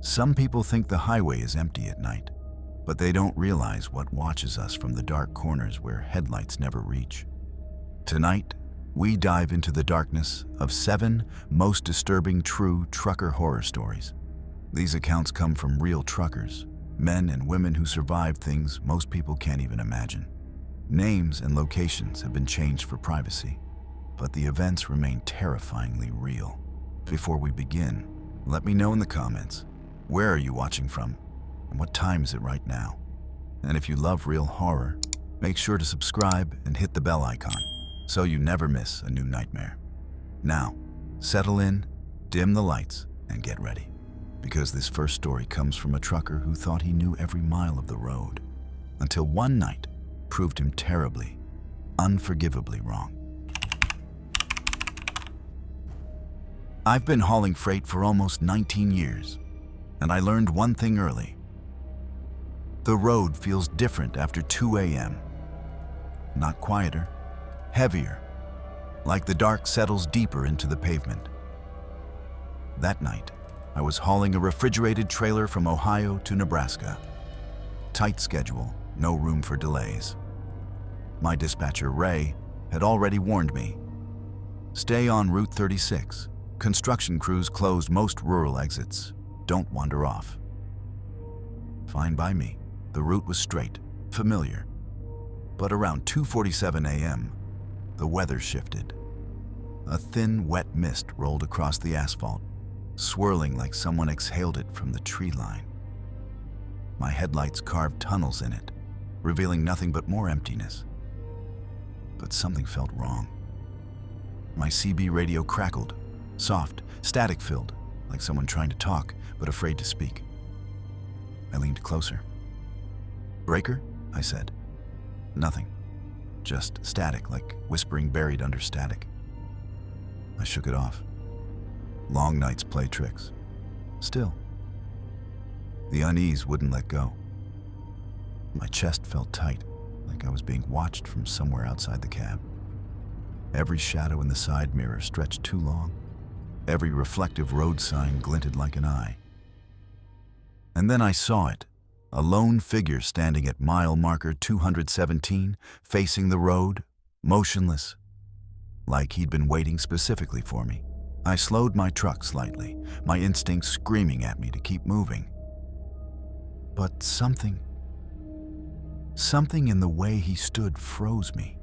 Some people think the highway is empty at night, but they don't realize what watches us from the dark corners where headlights never reach. Tonight, we dive into the darkness of 7 most disturbing true trucker horror stories. These accounts come from real truckers, men and women who survived things most people can't even imagine. Names and locations have been changed for privacy, but the events remain terrifyingly real. Before we begin, let me know in the comments, where are you watching from, and what time is it right now? And if you love real horror, make sure to subscribe and hit the bell icon so you never miss a new nightmare. Now, settle in, dim the lights, and get ready, because this first story comes from a trucker who thought he knew every mile of the road, until one night proved him terribly, unforgivably wrong. I've been hauling freight for almost 19 years, and I learned one thing early. The road feels different after 2 a.m. Not quieter, heavier, like the dark settles deeper into the pavement. That night, I was hauling a refrigerated trailer from Ohio to Nebraska. Tight schedule, no room for delays. My dispatcher, Ray, had already warned me. Stay on Route 36. Construction crews closed most rural exits. Don't wander off. Fine by me. The route was straight, familiar. But around 2:47 a.m., the weather shifted. A thin, wet mist rolled across the asphalt, swirling like someone exhaled it from the tree line. My headlights carved tunnels in it, revealing nothing but more emptiness. But something felt wrong. My CB radio crackled, soft, static-filled, like someone trying to talk but afraid to speak. I leaned closer. "Breaker?" I said. Nothing. Just static, like whispering buried under static. I shook it off. Long nights play tricks. Still, the unease wouldn't let go. My chest felt tight, like I was being watched from somewhere outside the cab. Every shadow in the side mirror stretched too long. Every reflective road sign glinted like an eye. And then I saw it, a lone figure standing at mile marker 217, facing the road, motionless, like he'd been waiting specifically for me. I slowed my truck slightly, my instincts screaming at me to keep moving. But something in the way he stood froze me.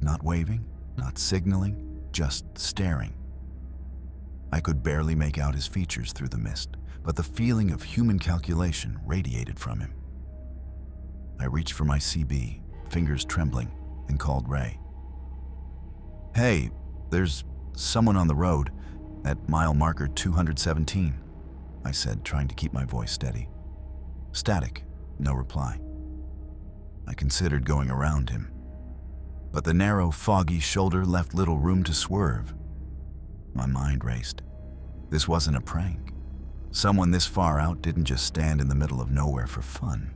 Not waving, not signaling, just staring. I could barely make out his features through the mist, but the feeling of human calculation radiated from him. I reached for my CB, fingers trembling, and called Ray. "Hey, there's someone on the road at mile marker 217, I said, trying to keep my voice steady. Static, no reply. I considered going around him, but the narrow, foggy shoulder left little room to swerve. My mind raced. This wasn't a prank. Someone this far out didn't just stand in the middle of nowhere for fun.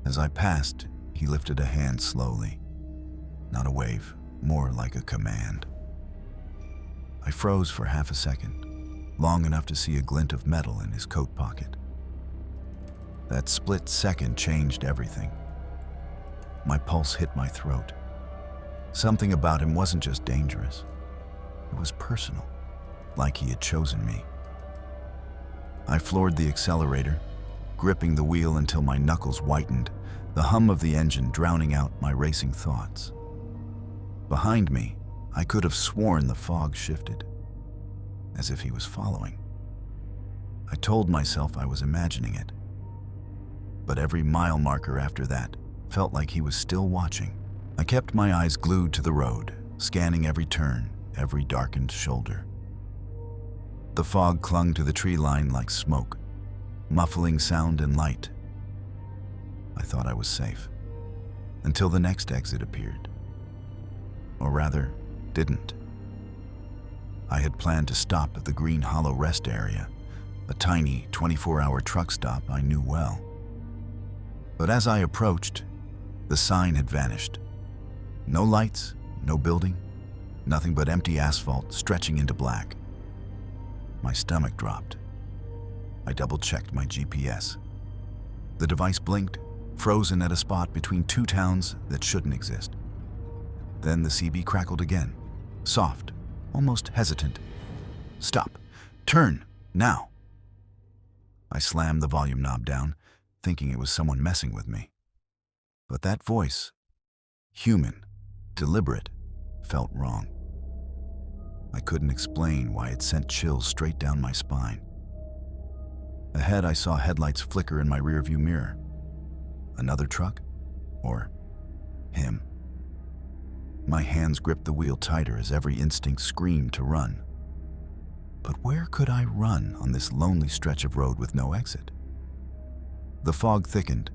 As I passed, he lifted a hand slowly. Not a wave, more like a command. I froze for half a second, long enough to see a glint of metal in his coat pocket. That split second changed everything. My pulse hit my throat. Something about him wasn't just dangerous. It was personal, like he had chosen me. I floored the accelerator, gripping the wheel until my knuckles whitened, the hum of the engine drowning out my racing thoughts. Behind me, I could have sworn the fog shifted, as if he was following. I told myself I was imagining it, but every mile marker after that felt like he was still watching. I kept my eyes glued to the road, scanning every turn, every darkened shoulder. The fog clung to the tree line like smoke, muffling sound and light. I thought I was safe, until the next exit appeared. Or rather, didn't. I had planned to stop at the Green Hollow Rest Area, a tiny 24-hour truck stop I knew well. But as I approached, the sign had vanished. No lights, no building, nothing but empty asphalt stretching into black. My stomach dropped. I double-checked my GPS. The device blinked, frozen at a spot between two towns that shouldn't exist. Then the CB crackled again, soft, almost hesitant. "Stop! Turn! Now!" I slammed the volume knob down, thinking it was someone messing with me. But that voice, human, deliberate, felt wrong. I couldn't explain why it sent chills straight down my spine. Ahead, I saw headlights flicker in my rearview mirror. Another truck? Or him? My hands gripped the wheel tighter as every instinct screamed to run. But where could I run on this lonely stretch of road with no exit? The fog thickened,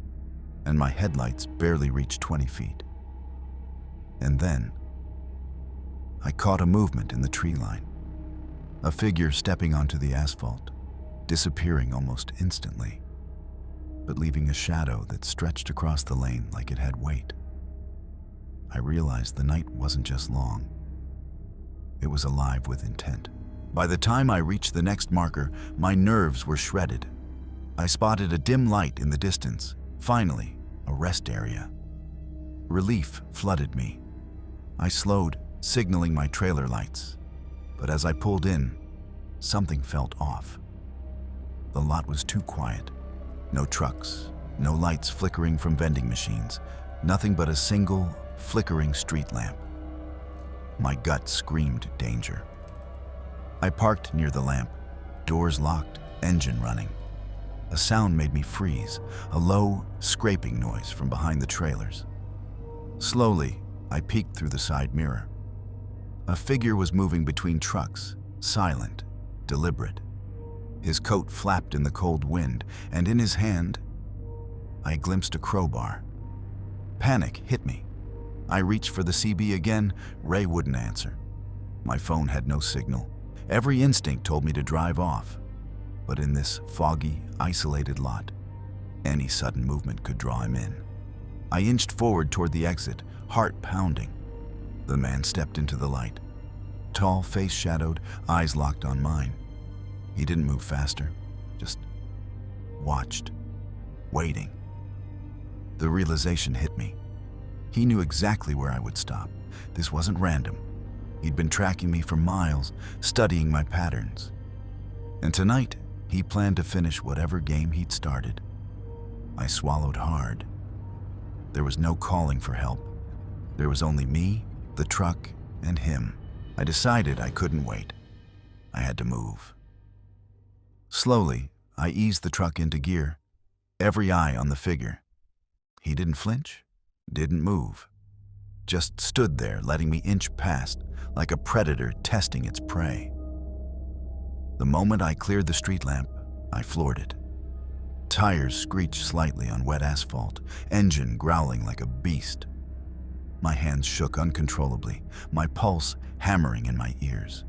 and my headlights barely reached 20 feet. And then, I caught a movement in the tree line. A figure stepping onto the asphalt, disappearing almost instantly, but leaving a shadow that stretched across the lane like it had weight. I realized the night wasn't just long. It was alive with intent. By the time I reached the next marker, my nerves were shredded. I spotted a dim light in the distance, finally, a rest area. Relief flooded me. I slowed, signaling my trailer lights. But as I pulled in, something felt off. The lot was too quiet. No trucks, no lights flickering from vending machines, nothing but a single, flickering street lamp. My gut screamed danger. I parked near the lamp, doors locked, engine running. A sound made me freeze, a low, scraping noise from behind the trailers. Slowly, I peeked through the side mirror. A figure was moving between trucks, silent, deliberate. His coat flapped in the cold wind, and in his hand, I glimpsed a crowbar. Panic hit me. I reached for the CB again. Ray wouldn't answer. My phone had no signal. Every instinct told me to drive off. But in this foggy, isolated lot, any sudden movement could draw him in. I inched forward toward the exit, heart pounding. The man stepped into the light. Tall, face shadowed, eyes locked on mine. He didn't move faster, just watched, waiting. The realization hit me. He knew exactly where I would stop. This wasn't random. He'd been tracking me for miles, studying my patterns. And tonight, he planned to finish whatever game he'd started. I swallowed hard. There was no calling for help. There was only me, the truck, and him. I decided I couldn't wait. I had to move. Slowly, I eased the truck into gear, every eye on the figure. He didn't flinch, didn't move, just stood there letting me inch past like a predator testing its prey. The moment I cleared the street lamp, I floored it. Tires screeched slightly on wet asphalt, engine growling like a beast. My hands shook uncontrollably, my pulse hammering in my ears.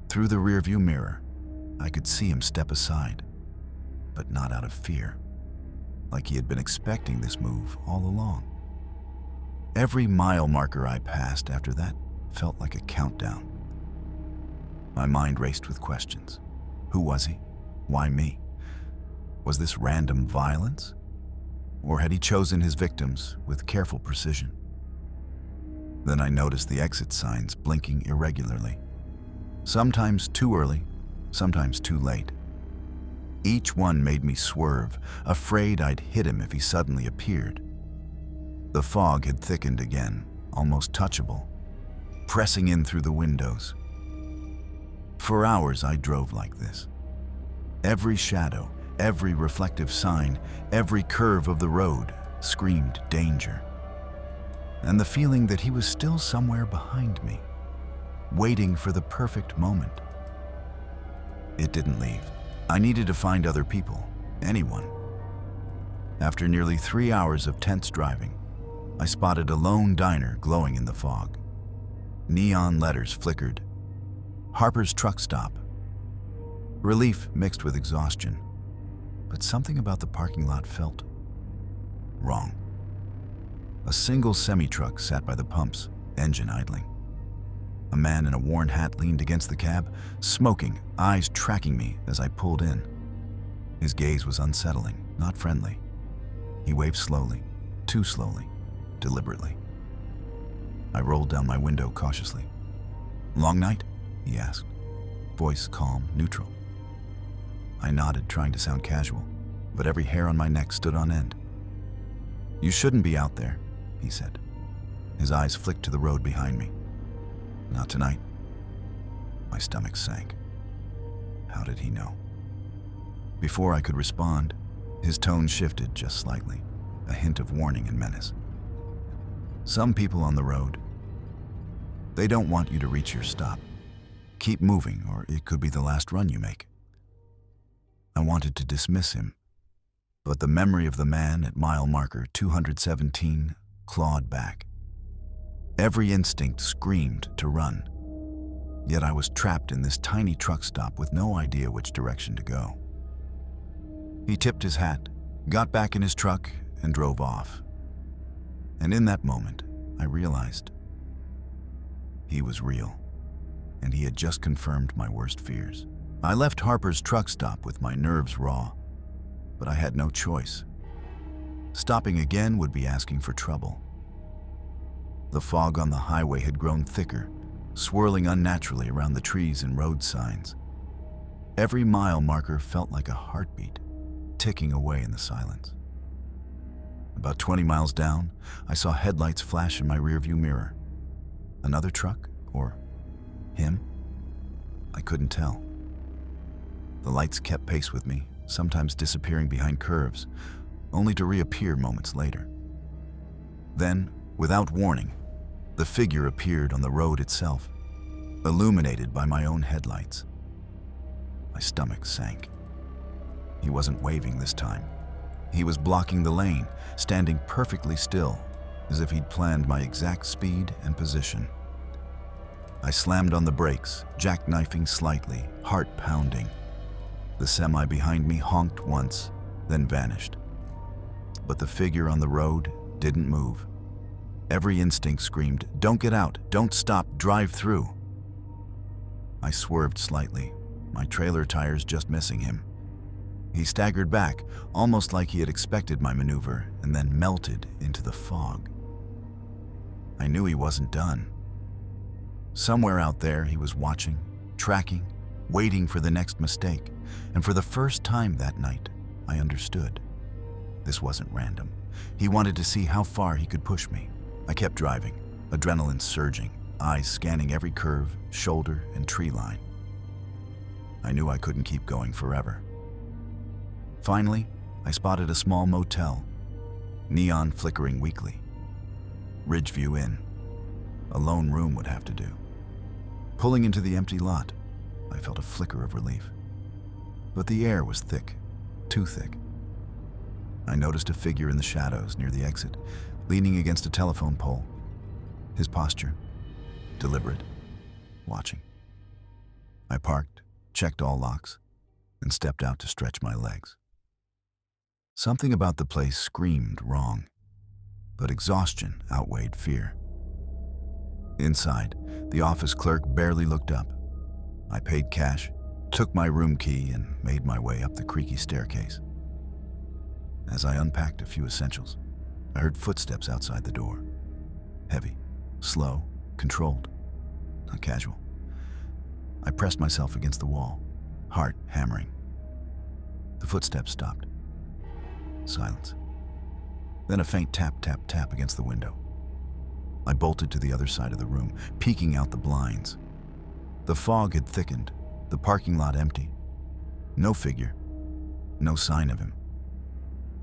Through the rearview mirror, I could see him step aside, but not out of fear, like he had been expecting this move all along. Every mile marker I passed after that felt like a countdown. My mind raced with questions. Who was he? Why me? Was this random violence? Or had he chosen his victims with careful precision? Then I noticed the exit signs blinking irregularly, sometimes too early, sometimes too late. Each one made me swerve, afraid I'd hit him if he suddenly appeared. The fog had thickened again, almost touchable, pressing in through the windows. For hours I drove like this. Every shadow, every reflective sign, every curve of the road screamed danger. And the feeling that he was still somewhere behind me, waiting for the perfect moment. It didn't leave. I needed to find other people, anyone. After nearly 3 hours of tense driving, I spotted a lone diner glowing in the fog. Neon letters flickered. Harper's Truck Stop. Relief mixed with exhaustion, but something about the parking lot felt wrong. A single semi-truck sat by the pumps, engine idling. A man in a worn hat leaned against the cab, smoking, eyes tracking me as I pulled in. His gaze was unsettling, not friendly. He waved slowly, too slowly, deliberately. I rolled down my window cautiously. "Long night?" he asked, voice calm, neutral. I nodded, trying to sound casual, but every hair on my neck stood on end. "You shouldn't be out there," he said. His eyes flicked to the road behind me. "Not tonight." My stomach sank. How did he know? Before I could respond, his tone shifted just slightly, a hint of warning and menace. "Some people on the road, they don't want you to reach your stop. Keep moving, or it could be the last run you make." I wanted to dismiss him, but the memory of the man at mile marker 217 clawed back. Every instinct screamed to run, yet I was trapped in this tiny truck stop with no idea which direction to go. He tipped his hat, got back in his truck, and drove off. And in that moment, I realized he was real, and he had just confirmed my worst fears. I left Harper's truck stop with my nerves raw, but I had no choice. Stopping again would be asking for trouble. The fog on the highway had grown thicker, swirling unnaturally around the trees and road signs. Every mile marker felt like a heartbeat, ticking away in the silence. About 20 miles down, I saw headlights flash in my rearview mirror. Another truck? Or him? I couldn't tell. The lights kept pace with me, sometimes disappearing behind curves, only to reappear moments later. Then, without warning, the figure appeared on the road itself, illuminated by my own headlights. My stomach sank. He wasn't waving this time. He was blocking the lane, standing perfectly still, as if he'd planned my exact speed and position. I slammed on the brakes, jackknifing slightly, heart pounding. The semi behind me honked once, then vanished. But the figure on the road didn't move. Every instinct screamed, "Don't get out, don't stop, drive through." I swerved slightly, my trailer tires just missing him. He staggered back, almost like he had expected my maneuver, and then melted into the fog. I knew he wasn't done. Somewhere out there, he was watching, tracking, waiting for the next mistake. And for the first time that night, I understood. This wasn't random. He wanted to see how far he could push me. I kept driving, adrenaline surging, eyes scanning every curve, shoulder, and tree line. I knew I couldn't keep going forever. Finally, I spotted a small motel, neon flickering weakly. Ridgeview Inn. A lone room would have to do. Pulling into the empty lot, I felt a flicker of relief. But the air was thick, too thick. I noticed a figure in the shadows near the exit, leaning against a telephone pole. His posture, deliberate, watching. I parked, checked all locks, and stepped out to stretch my legs. Something about the place screamed wrong, but exhaustion outweighed fear. Inside, the office clerk barely looked up. I paid cash, took my room key, and made my way up the creaky staircase. As I unpacked a few essentials, I heard footsteps outside the door. Heavy, slow, controlled, not casual. I pressed myself against the wall, heart hammering. The footsteps stopped. Silence. Then a faint tap, tap, tap against the window. I bolted to the other side of the room, peeking out the blinds. The fog had thickened, the parking lot empty. No figure, no sign of him.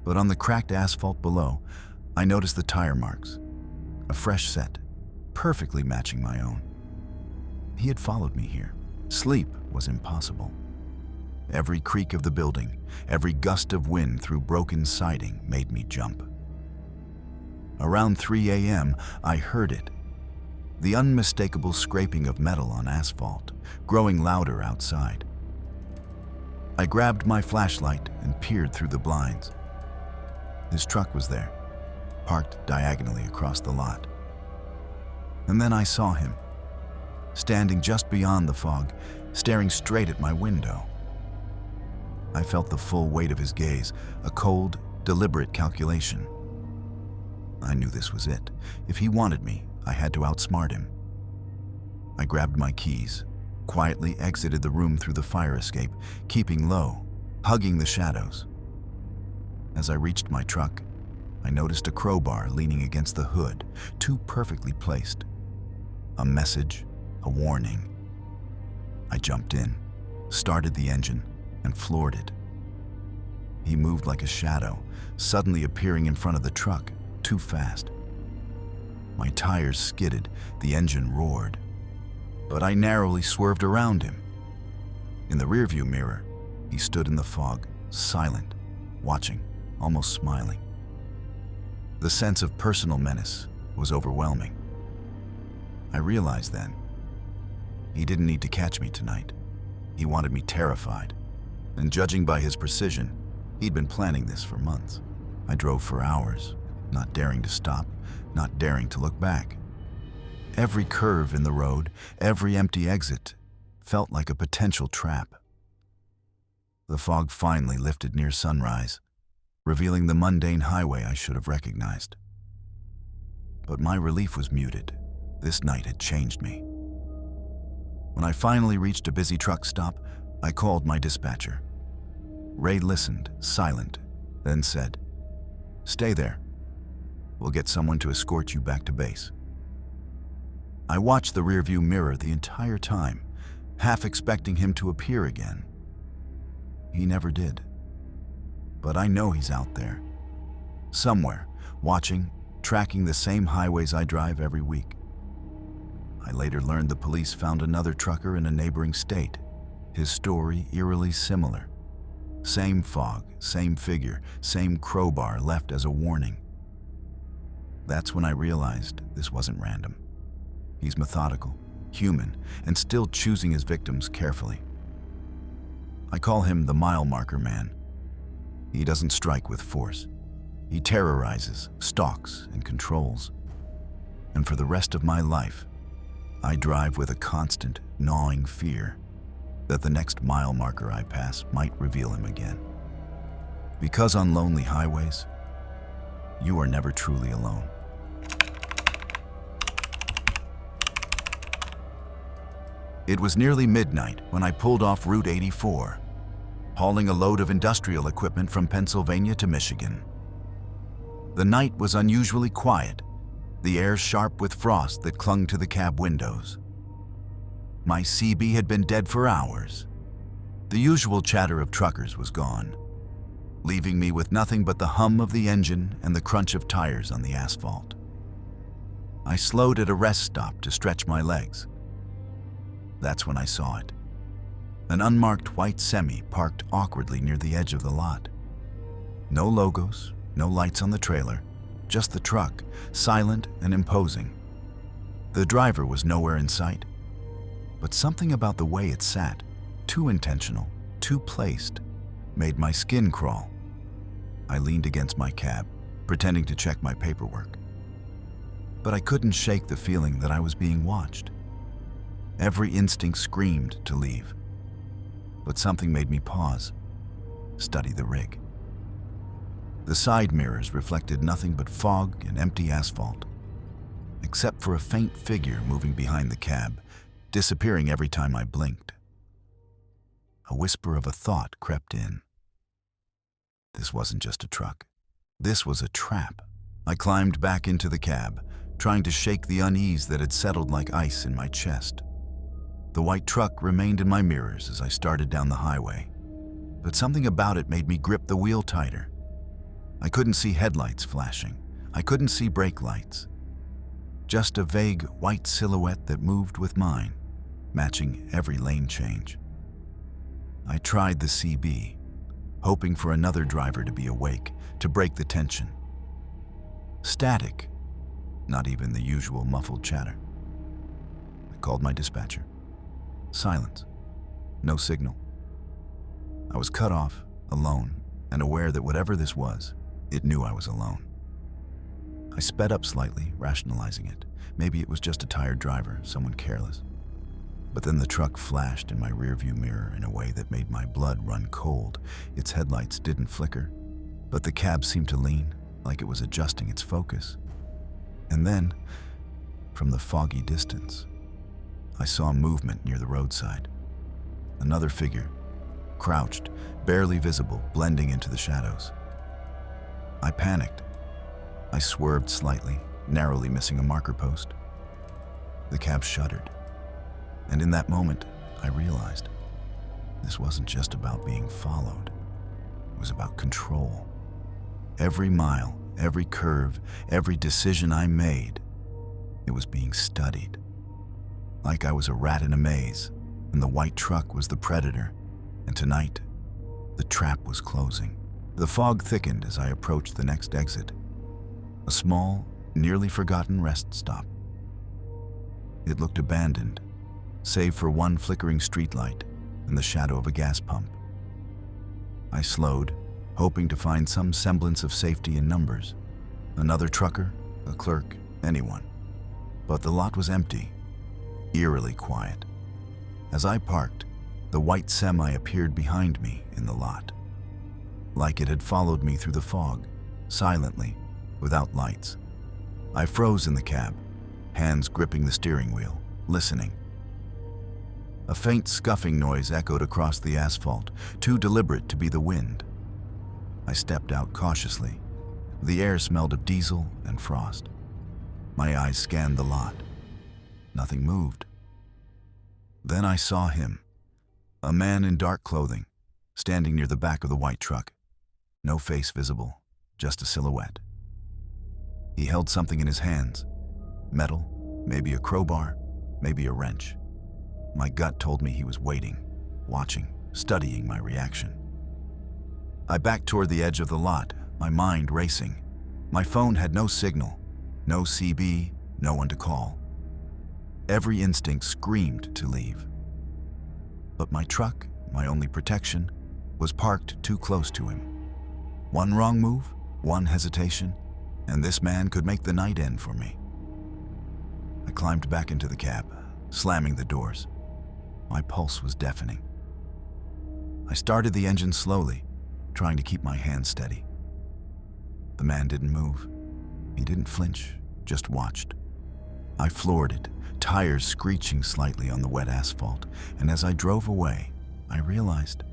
But on the cracked asphalt below, I noticed the tire marks, a fresh set, perfectly matching my own. He had followed me here. Sleep was impossible. Every creak of the building, every gust of wind through broken siding made me jump. Around 3 a.m., I heard it. The unmistakable scraping of metal on asphalt, growing louder outside. I grabbed my flashlight and peered through the blinds. His truck was there, parked diagonally across the lot. And then I saw him, standing just beyond the fog, staring straight at my window. I felt the full weight of his gaze, a cold, deliberate calculation. I knew this was it. If he wanted me, I had to outsmart him. I grabbed my keys, quietly exited the room through the fire escape, keeping low, hugging the shadows. As I reached my truck, I noticed a crowbar leaning against the hood, too perfectly placed. A message, a warning. I jumped in, started the engine, and floored it. He moved like a shadow, suddenly appearing in front of the truck, too fast. My tires skidded, the engine roared. But I narrowly swerved around him. In the rearview mirror, he stood in the fog, silent, watching, almost smiling. The sense of personal menace was overwhelming. I realized then, he didn't need to catch me tonight. He wanted me terrified. And judging by his precision, he'd been planning this for months. I drove for hours, not daring to stop, not daring to look back. Every curve in the road, every empty exit, felt like a potential trap. The fog finally lifted near sunrise, revealing the mundane highway I should have recognized. But my relief was muted. This night had changed me. When I finally reached a busy truck stop, I called my dispatcher. Ray listened, silent, then said, "Stay there. We'll get someone to escort you back to base." I watched the rearview mirror the entire time, half expecting him to appear again. He never did. But I know he's out there, somewhere, watching, tracking the same highways I drive every week. I later learned the police found another trucker in a neighboring state. His story eerily similar. Same fog, same figure, same crowbar left as a warning. That's when I realized this wasn't random. He's methodical, human, and still choosing his victims carefully. I call him the mile marker man. He doesn't strike with force. He terrorizes, stalks, and controls. And for the rest of my life, I drive with a constant, gnawing fear that the next mile marker I pass might reveal him again. Because on lonely highways, you are never truly alone. It was nearly midnight when I pulled off Route 84, hauling a load of industrial equipment from Pennsylvania to Michigan. The night was unusually quiet, the air sharp with frost that clung to the cab windows. My CB had been dead for hours. The usual chatter of truckers was gone, leaving me with nothing but the hum of the engine and the crunch of tires on the asphalt. I slowed at a rest stop to stretch my legs. That's when I saw it. An unmarked white semi parked awkwardly near the edge of the lot. No logos, no lights on the trailer, just the truck, silent and imposing. The driver was nowhere in sight, but something about the way it sat, too intentional, too placed, made my skin crawl. I leaned against my cab, pretending to check my paperwork. But I couldn't shake the feeling that I was being watched. Every instinct screamed to leave. But something made me pause, study the rig. The side mirrors reflected nothing but fog and empty asphalt, except for a faint figure moving behind the cab, disappearing every time I blinked. A whisper of a thought crept in. This wasn't just a truck. This was a trap. I climbed back into the cab, trying to shake the unease that had settled like ice in my chest. The white truck remained in my mirrors as I started down the highway, but something about it made me grip the wheel tighter. I couldn't see headlights flashing. I couldn't see brake lights. Just a vague white silhouette that moved with mine, matching every lane change. I tried the CB, hoping for another driver to be awake, to break the tension. Static, not even the usual muffled chatter. I called my dispatcher. Silence. No signal. I was cut off, alone, and aware that whatever this was, it knew I was alone. I sped up slightly, rationalizing it. Maybe it was just a tired driver, someone careless. But then the truck flashed in my rearview mirror in a way that made my blood run cold. Its headlights didn't flicker, but the cab seemed to lean, like it was adjusting its focus. And then, from the foggy distance, I saw movement near the roadside. Another figure, crouched, barely visible, blending into the shadows. I panicked. I swerved slightly, narrowly missing a marker post. The cab shuddered. And in that moment, I realized this wasn't just about being followed. It was about control. Every mile, every curve, every decision I made, it was being studied. Like I was a rat in a maze, and the white truck was the predator. And tonight, the trap was closing. The fog thickened as I approached the next exit, a small, nearly forgotten rest stop. It looked abandoned, save for one flickering streetlight and the shadow of a gas pump. I slowed, hoping to find some semblance of safety in numbers. Another trucker, a clerk, anyone. But the lot was empty, eerily quiet. As I parked, the white semi appeared behind me in the lot, like it had followed me through the fog, silently, without lights. I froze in the cab, hands gripping the steering wheel, listening. A faint scuffing noise echoed across the asphalt, too deliberate to be the wind. I stepped out cautiously. The air smelled of diesel and frost. My eyes scanned the lot. Nothing moved. Then I saw him, a man in dark clothing, standing near the back of the white truck. No face visible, just a silhouette. He held something in his hands. Metal, maybe a crowbar, maybe a wrench. My gut told me he was waiting, watching, studying my reaction. I backed toward the edge of the lot, my mind racing. My phone had no signal, no CB, no one to call. Every instinct screamed to leave. But my truck, my only protection, was parked too close to him. One wrong move, one hesitation, and this man could make the night end for me. I climbed back into the cab, slamming the doors. My pulse was deafening. I started the engine slowly, trying to keep my hands steady. The man didn't move. He didn't flinch, just watched. I floored it, tires screeching slightly on the wet asphalt, and as I drove away, I realized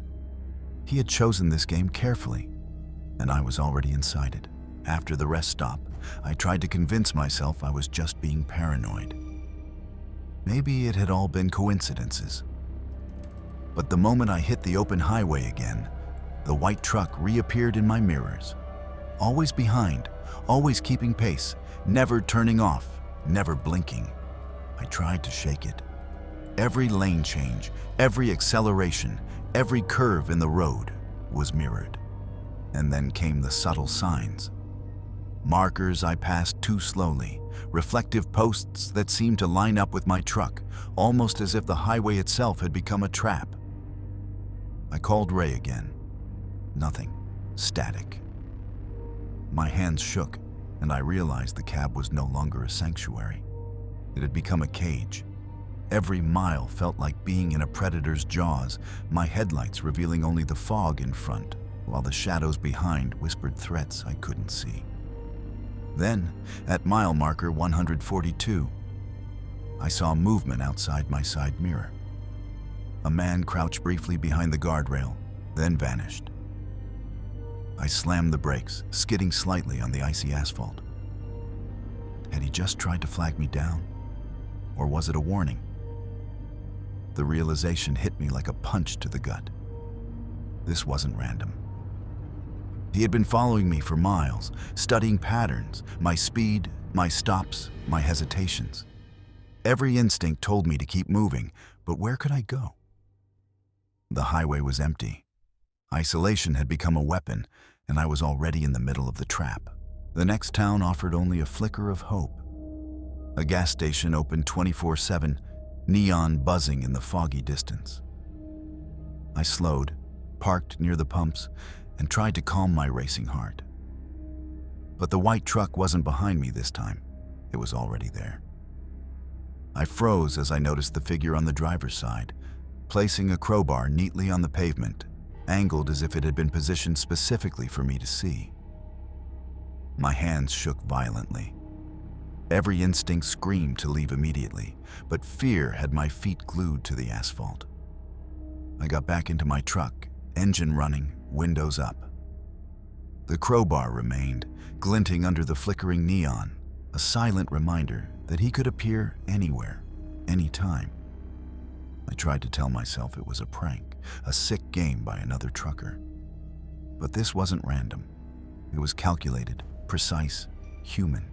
he had chosen this game carefully, and I was already inside it. After the rest stop, I tried to convince myself I was just being paranoid. Maybe it had all been coincidences. But the moment I hit the open highway again, the white truck reappeared in my mirrors. Always behind, always keeping pace, never turning off, never blinking. I tried to shake it. Every lane change, every acceleration, every curve in the road was mirrored. And then came the subtle signs. Markers I passed too slowly, reflective posts that seemed to line up with my truck, almost as if the highway itself had become a trap. I called Ray again. Nothing. Static. My hands shook, and I realized the cab was no longer a sanctuary. It had become a cage. Every mile felt like being in a predator's jaws, my headlights revealing only the fog in front, while the shadows behind whispered threats I couldn't see. Then, at mile marker 142, I saw movement outside my side mirror. A man crouched briefly behind the guardrail, then vanished. I slammed the brakes, skidding slightly on the icy asphalt. Had he just tried to flag me down? Or was it a warning? The realization hit me like a punch to the gut. This wasn't random. He had been following me for miles, studying patterns, my speed, my stops, my hesitations. Every instinct told me to keep moving, but where could I go? The highway was empty. Isolation had become a weapon, and I was already in the middle of the trap. The next town offered only a flicker of hope. A gas station opened 24/7, neon buzzing in the foggy distance. I slowed, parked near the pumps, and tried to calm my racing heart. But the white truck wasn't behind me this time. It was already there. I froze as I noticed the figure on the driver's side, placing a crowbar neatly on the pavement, angled as if it had been positioned specifically for me to see. My hands shook violently. Every instinct screamed to leave immediately, but fear had my feet glued to the asphalt. I got back into my truck, engine running, windows up. The crowbar remained, glinting under the flickering neon, a silent reminder that he could appear anywhere, anytime. I tried to tell myself it was a prank, a sick game by another trucker. But this wasn't random. It was calculated, precise, human.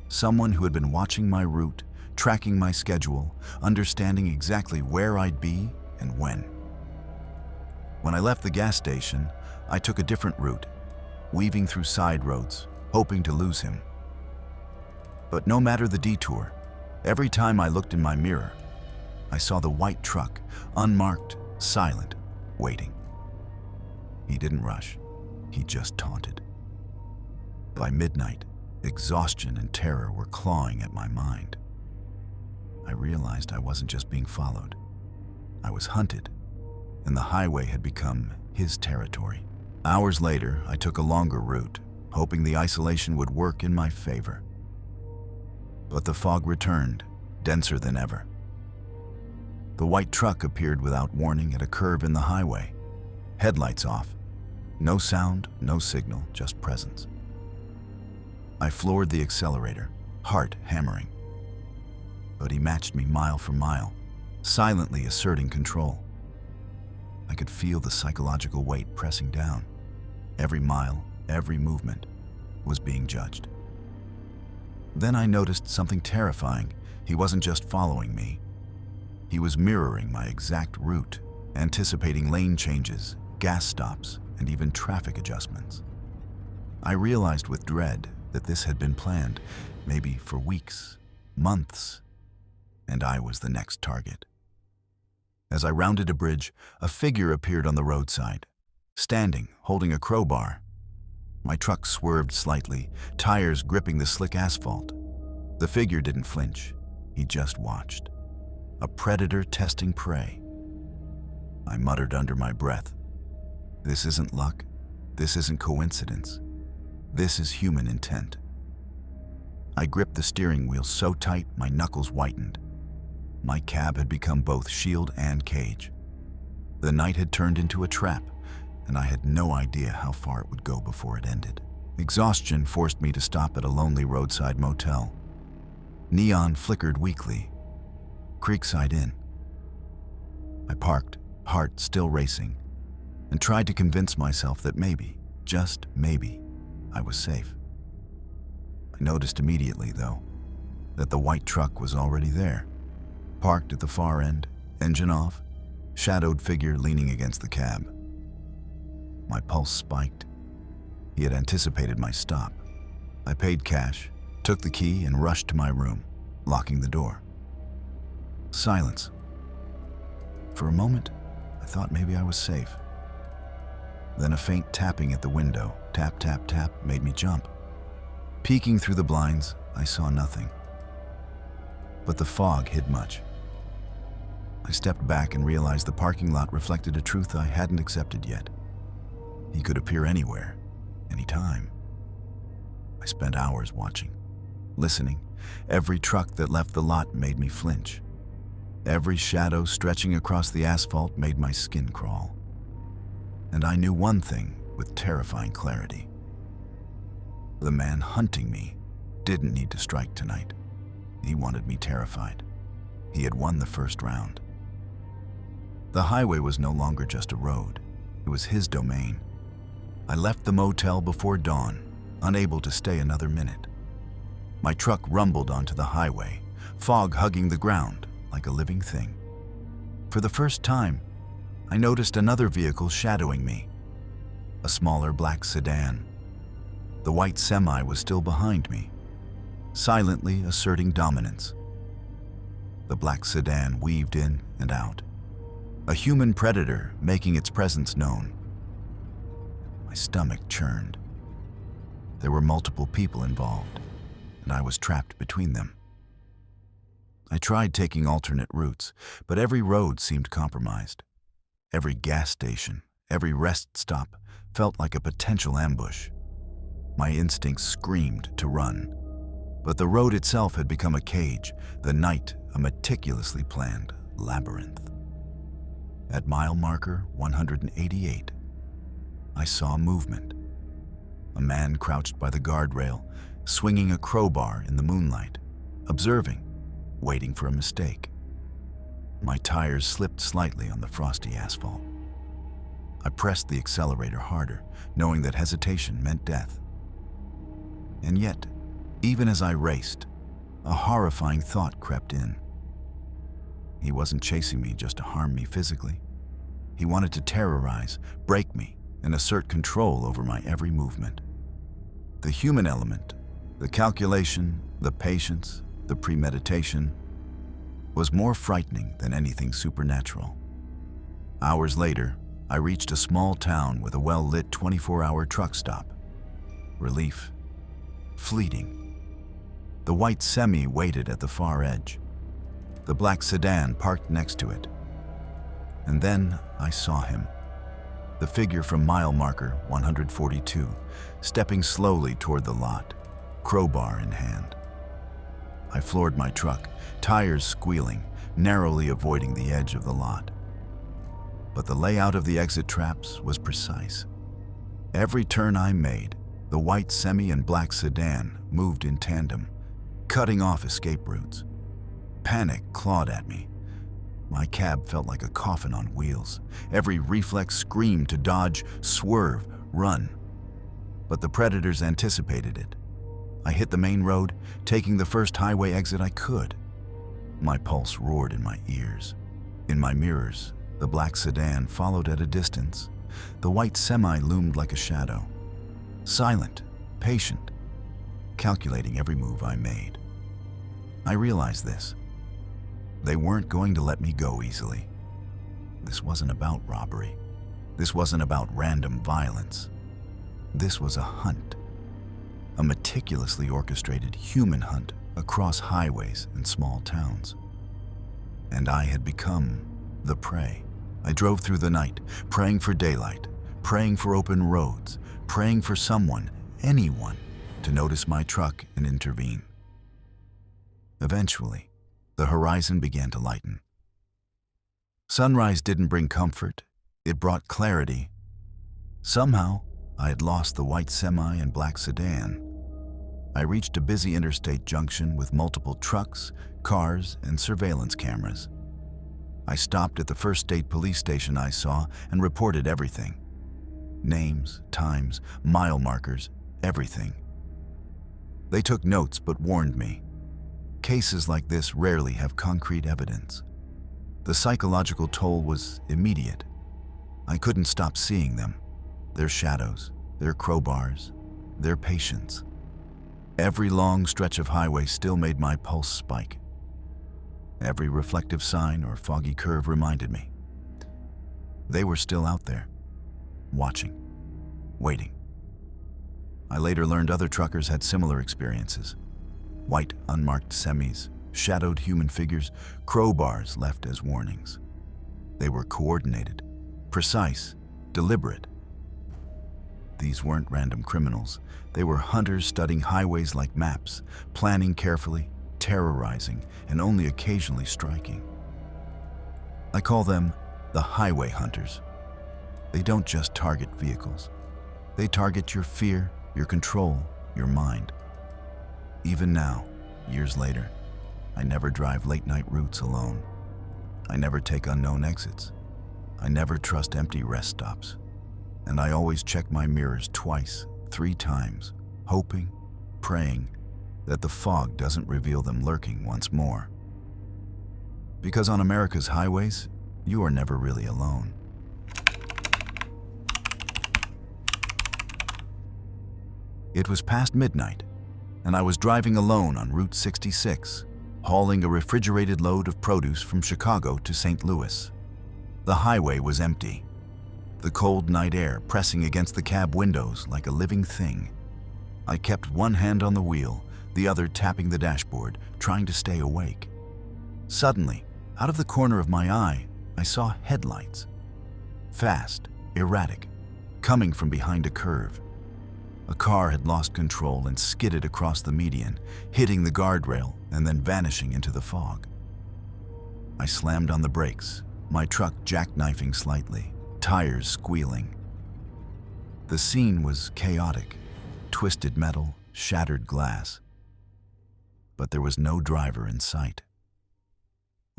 Someone who had been watching my route, tracking my schedule, understanding exactly where I'd be and when. When I left the gas station, I took a different route, weaving through side roads, hoping to lose him. But no matter the detour, every time I looked in my mirror, I saw the white truck, unmarked, silent, waiting. He didn't rush. He just taunted. By midnight, exhaustion and terror were clawing at my mind. I realized I wasn't just being followed. I was hunted, and the highway had become his territory. Hours later, I took a longer route, hoping the isolation would work in my favor. But the fog returned, denser than ever. The white truck appeared without warning at a curve in the highway. Headlights off. No sound, no signal, just presence. I floored the accelerator, heart hammering. But he matched me mile for mile, silently asserting control. I could feel the psychological weight pressing down. Every mile, every movement was being judged. Then I noticed something terrifying. He wasn't just following me. He was mirroring my exact route, anticipating lane changes, gas stops, and even traffic adjustments. I realized with dread that this had been planned, maybe for weeks, months, and I was the next target. As I rounded a bridge, a figure appeared on the roadside, standing, holding a crowbar. My truck swerved slightly, tires gripping the slick asphalt. The figure didn't flinch. He just watched. A predator testing prey. I muttered under my breath. This isn't luck. This isn't coincidence. This is human intent. I gripped the steering wheel so tight my knuckles whitened. My cab had become both shield and cage. The night had turned into a trap, and I had no idea how far it would go before it ended. Exhaustion forced me to stop at a lonely roadside motel. Neon flickered weakly. Creekside Inn. I parked, heart still racing, and tried to convince myself that maybe, just maybe, I was safe. I noticed immediately, though, that the white truck was already there, parked at the far end, engine off, shadowed figure leaning against the cab. My pulse spiked. He had anticipated my stop. I paid cash, took the key, and rushed to my room, locking the door. Silence. For a moment, I thought maybe I was safe. Then a faint tapping at the window, tap, tap, tap, made me jump. Peeking through the blinds, I saw nothing. But the fog hid much. I stepped back and realized the parking lot reflected a truth I hadn't accepted yet. He could appear anywhere, anytime. I spent hours watching, listening. Every truck that left the lot made me flinch. Every shadow stretching across the asphalt made my skin crawl. And I knew one thing with terrifying clarity. The man hunting me didn't need to strike tonight. He wanted me terrified. He had won the first round. The highway was no longer just a road. It was his domain. I left the motel before dawn, unable to stay another minute. My truck rumbled onto the highway, fog hugging the ground like a living thing. For the first time, I noticed another vehicle shadowing me, a smaller black sedan. The white semi was still behind me, silently asserting dominance. The black sedan weaved in and out, a human predator making its presence known. My stomach churned. There were multiple people involved, and I was trapped between them. I tried taking alternate routes, but every road seemed compromised. Every gas station, every rest stop felt like a potential ambush. My instincts screamed to run, but the road itself had become a cage, the night a meticulously planned labyrinth. At mile marker 188, I saw movement. A man crouched by the guardrail, swinging a crowbar in the moonlight, observing, waiting for a mistake. My tires slipped slightly on the frosty asphalt. I pressed the accelerator harder, knowing that hesitation meant death. And yet, even as I raced, a horrifying thought crept in. He wasn't chasing me just to harm me physically. He wanted to terrorize, break me, and assert control over my every movement. The human element, the calculation, the patience, the premeditation, was more frightening than anything supernatural. Hours later, I reached a small town with a well-lit 24-hour truck stop. Relief. Fleeting. The white semi waited at the far edge. The black sedan parked next to it. And then I saw him. The figure from mile marker 142, stepping slowly toward the lot, crowbar in hand. I floored my truck, tires squealing, narrowly avoiding the edge of the lot. But the layout of the exit traps was precise. Every turn I made, the white semi and black sedan moved in tandem, cutting off escape routes. Panic clawed at me. My cab felt like a coffin on wheels. Every reflex screamed to dodge, swerve, run. But the predators anticipated it. I hit the main road, taking the first highway exit I could. My pulse roared in my ears. In my mirrors, the black sedan followed at a distance. The white semi loomed like a shadow. Silent, patient, calculating every move I made. I realized this. They weren't going to let me go easily. This wasn't about robbery. This wasn't about random violence. This was a hunt. A meticulously orchestrated human hunt across highways and small towns. And I had become the prey. I drove through the night, praying for daylight, praying for open roads, praying for someone, anyone, to notice my truck and intervene. Eventually, the horizon began to lighten. Sunrise didn't bring comfort, it brought clarity. Somehow, I had lost the white semi and black sedan. I reached a busy interstate junction with multiple trucks, cars, and surveillance cameras. I stopped at the first state police station I saw and reported everything. Names, times, mile markers, everything. They took notes but warned me. Cases like this rarely have concrete evidence. The psychological toll was immediate. I couldn't stop seeing them. Their shadows, their crowbars, their patience. Every long stretch of highway still made my pulse spike. Every reflective sign or foggy curve reminded me. They were still out there, watching, waiting. I later learned other truckers had similar experiences. White, unmarked semis, shadowed human figures, crowbars left as warnings. They were coordinated, precise, deliberate. These weren't random criminals. They were hunters studying highways like maps, planning carefully, terrorizing, and only occasionally striking. I call them the highway hunters. They don't just target vehicles. They target your fear, your control, your mind. Even now, years later, I never drive late-night routes alone. I never take unknown exits. I never trust empty rest stops. And I always check my mirrors twice, 3 times, hoping, praying that the fog doesn't reveal them lurking once more. Because on America's highways, you are never really alone. It was past midnight, and I was driving alone on Route 66, hauling a refrigerated load of produce from Chicago to St. Louis. The highway was empty, the cold night air pressing against the cab windows like a living thing. I kept one hand on the wheel, the other tapping the dashboard, trying to stay awake. Suddenly, out of the corner of my eye, I saw headlights. Fast, erratic, coming from behind a curve. A car had lost control and skidded across the median, hitting the guardrail and then vanishing into the fog. I slammed on the brakes, my truck jackknifing slightly, tires squealing. The scene was chaotic, twisted metal, shattered glass. But there was no driver in sight.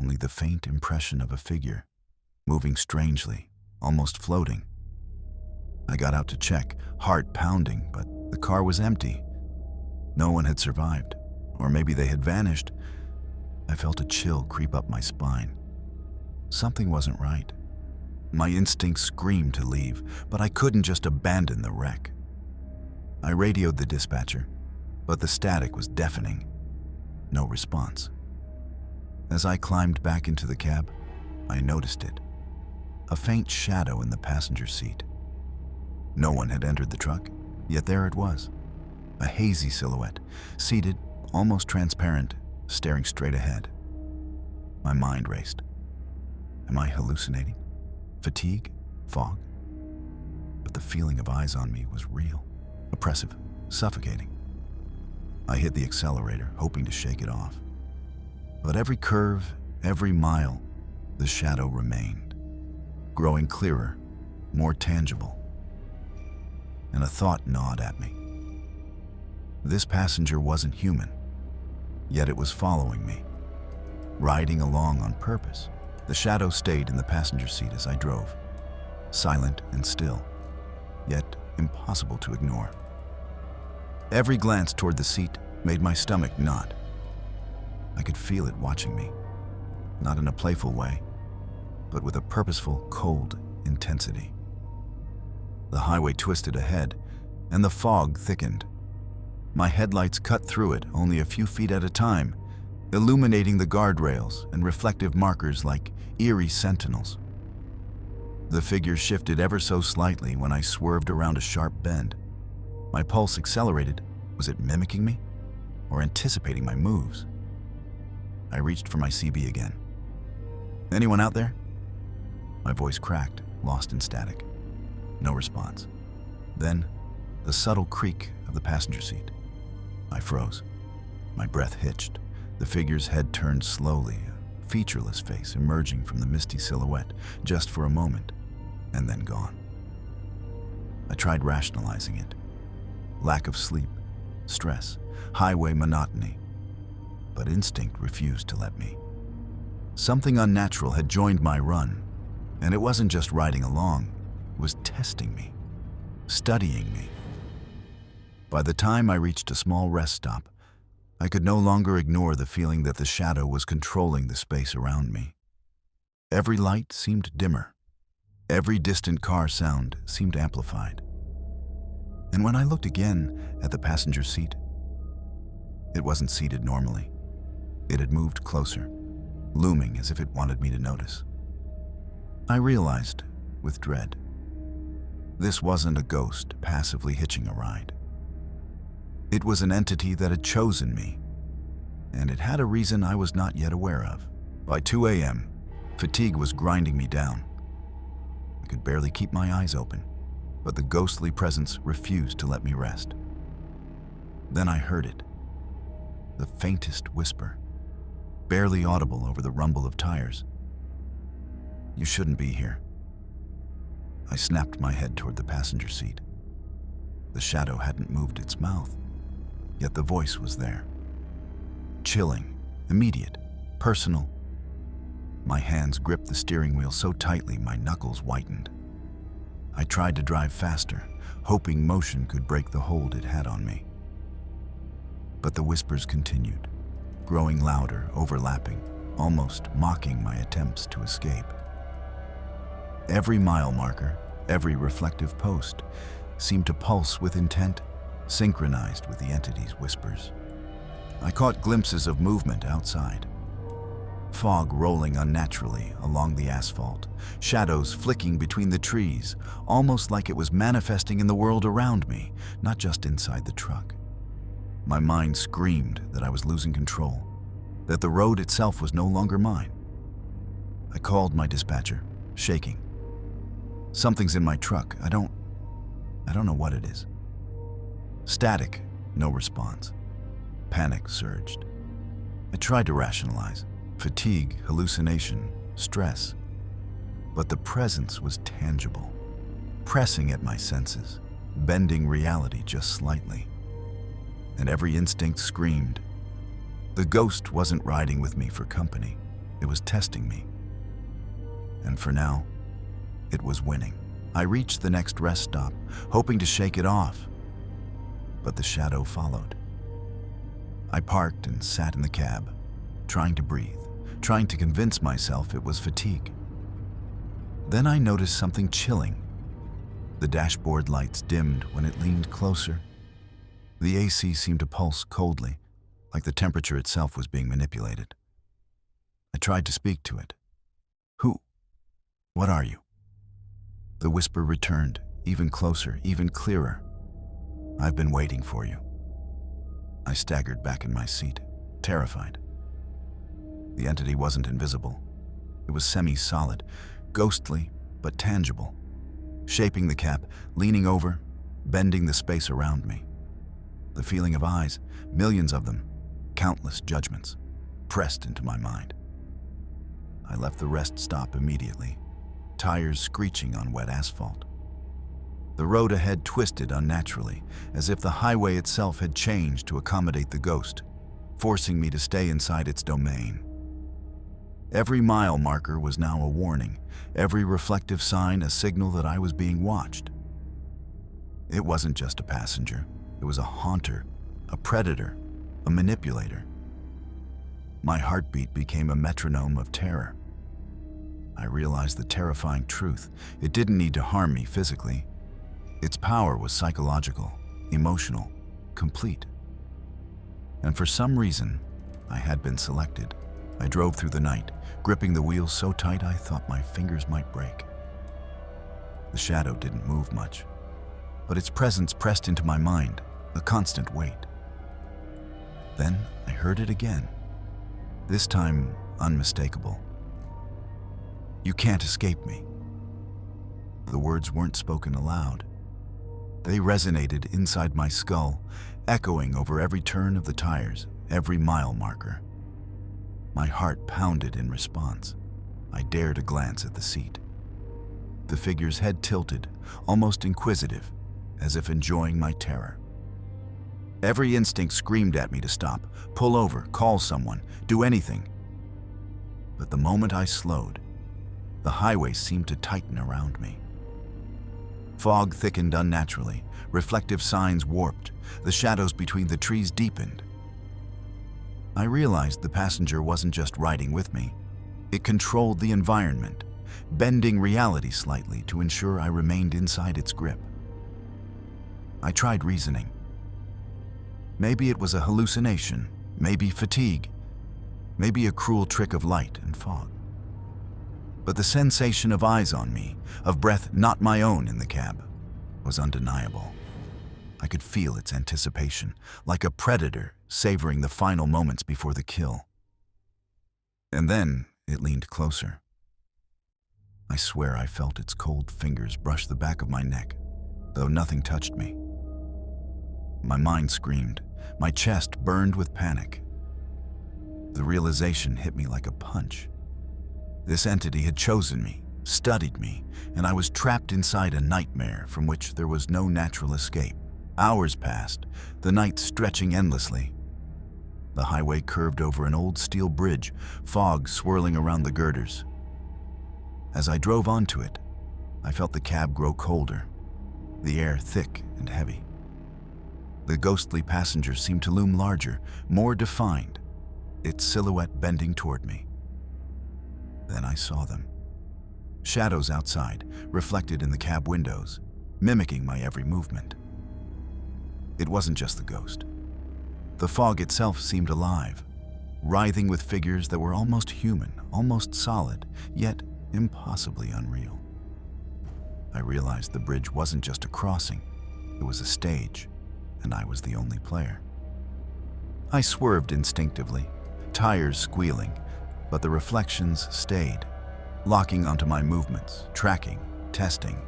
Only the faint impression of a figure, moving strangely, almost floating. I got out to check, heart pounding, but the car was empty. No one had survived, or maybe they had vanished. I felt a chill creep up my spine. Something wasn't right. My instincts screamed to leave, but I couldn't just abandon the wreck. I radioed the dispatcher, but the static was deafening. No response. As I climbed back into the cab, I noticed it. A faint shadow in the passenger seat. No one had entered the truck, yet there it was. A hazy silhouette, seated, almost transparent, staring straight ahead. My mind raced. Am I hallucinating? Fatigue? Fog? But the feeling of eyes on me was real, oppressive, suffocating. I hit the accelerator, hoping to shake it off. But every curve, every mile, the shadow remained, growing clearer, more tangible. And a thought gnawed at me. This passenger wasn't human, yet it was following me, riding along on purpose. The shadow stayed in the passenger seat as I drove, silent and still, yet impossible to ignore. Every glance toward the seat made my stomach knot. I could feel it watching me, not in a playful way, but with a purposeful, cold intensity. The highway twisted ahead, and the fog thickened. My headlights cut through it only a few feet at a time, illuminating the guardrails and reflective markers like eerie sentinels. The figure shifted ever so slightly when I swerved around a sharp bend. My pulse accelerated. Was it mimicking me or anticipating my moves? I reached for my CB again. Anyone out there? My voice cracked, lost in static. No response. Then, the subtle creak of the passenger seat. I froze. My breath hitched. The figure's head turned slowly, a featureless face emerging from the misty silhouette, just for a moment, and then gone. I tried rationalizing it. Lack of sleep, stress, highway monotony. But instinct refused to let me. Something unnatural had joined my run, and it wasn't just riding along. It was testing me, studying me. By the time I reached a small rest stop, I could no longer ignore the feeling that the shadow was controlling the space around me. Every light seemed dimmer. Every distant car sound seemed amplified. And when I looked again at the passenger seat, it wasn't seated normally. It had moved closer, looming as if it wanted me to notice. I realized, with dread, this wasn't a ghost passively hitching a ride. It was an entity that had chosen me, and it had a reason I was not yet aware of. By 2 a.m., fatigue was grinding me down. I could barely keep my eyes open, but the ghostly presence refused to let me rest. Then I heard it, the faintest whisper, barely audible over the rumble of tires. You shouldn't be here. I snapped my head toward the passenger seat. The shadow hadn't moved its mouth, yet the voice was there. Chilling, immediate, personal. My hands gripped the steering wheel so tightly my knuckles whitened. I tried to drive faster, hoping motion could break the hold it had on me. But the whispers continued, growing louder, overlapping, almost mocking my attempts to escape. Every mile marker, every reflective post, seemed to pulse with intent, synchronized with the entity's whispers. I caught glimpses of movement outside. Fog rolling unnaturally along the asphalt, shadows flicking between the trees, almost like it was manifesting in the world around me, not just inside the truck. My mind screamed that I was losing control, that the road itself was no longer mine. I called my dispatcher, shaking. Something's in my truck. I don't know what it is. Static, no response. Panic surged. I tried to rationalize. Fatigue, hallucination, stress. But the presence was tangible, pressing at my senses, bending reality just slightly. And every instinct screamed. The ghost wasn't riding with me for company. It was testing me. And for now, it was winning. I reached the next rest stop, hoping to shake it off. But the shadow followed. I parked and sat in the cab, trying to breathe, trying to convince myself it was fatigue. Then I noticed something chilling. The dashboard lights dimmed when it leaned closer. The AC seemed to pulse coldly, like the temperature itself was being manipulated. I tried to speak to it. Who? What are you? The whisper returned, even closer, even clearer. I've been waiting for you. I staggered back in my seat, terrified. The entity wasn't invisible. It was semi-solid, ghostly, but tangible, shaping the cab, leaning over, bending the space around me. The feeling of eyes, millions of them, countless judgments, pressed into my mind. I left the rest stop immediately, tires screeching on wet asphalt. The road ahead twisted unnaturally, as if the highway itself had changed to accommodate the ghost, forcing me to stay inside its domain. Every mile marker was now a warning, every reflective sign a signal that I was being watched. It wasn't just a passenger, it was a haunter, a predator, a manipulator. My heartbeat became a metronome of terror. I realized the terrifying truth. It didn't need to harm me physically. Its power was psychological, emotional, complete. And for some reason, I had been selected. I drove through the night, gripping the wheel so tight I thought my fingers might break. The shadow didn't move much, but its presence pressed into my mind, a constant weight. Then I heard it again, this time unmistakable. You can't escape me. The words weren't spoken aloud. They resonated inside my skull, echoing over every turn of the tires, every mile marker. My heart pounded in response. I dared a glance at the seat. The figure's head tilted, almost inquisitive, as if enjoying my terror. Every instinct screamed at me to stop, pull over, call someone, do anything. But the moment I slowed, the highway seemed to tighten around me. Fog thickened unnaturally, reflective signs warped, the shadows between the trees deepened. I realized the passenger wasn't just riding with me. It controlled the environment, bending reality slightly to ensure I remained inside its grip. I tried reasoning. Maybe it was a hallucination, maybe fatigue, maybe a cruel trick of light and fog. But the sensation of eyes on me, of breath not my own in the cab, was undeniable. I could feel its anticipation, like a predator savoring the final moments before the kill. And then it leaned closer. I swear I felt its cold fingers brush the back of my neck, though nothing touched me. My mind screamed, my chest burned with panic. The realization hit me like a punch. This entity had chosen me, studied me, and I was trapped inside a nightmare from which there was no natural escape. Hours passed, the night stretching endlessly. The highway curved over an old steel bridge, fog swirling around the girders. As I drove onto it, I felt the cab grow colder, the air thick and heavy. The ghostly passenger seemed to loom larger, more defined, its silhouette bending toward me. Then I saw them. Shadows outside, reflected in the cab windows, mimicking my every movement. It wasn't just the ghost. The fog itself seemed alive, writhing with figures that were almost human, almost solid, yet impossibly unreal. I realized the bridge wasn't just a crossing, it was a stage, and I was the only player. I swerved instinctively, tires squealing, but the reflections stayed, locking onto my movements, tracking, testing.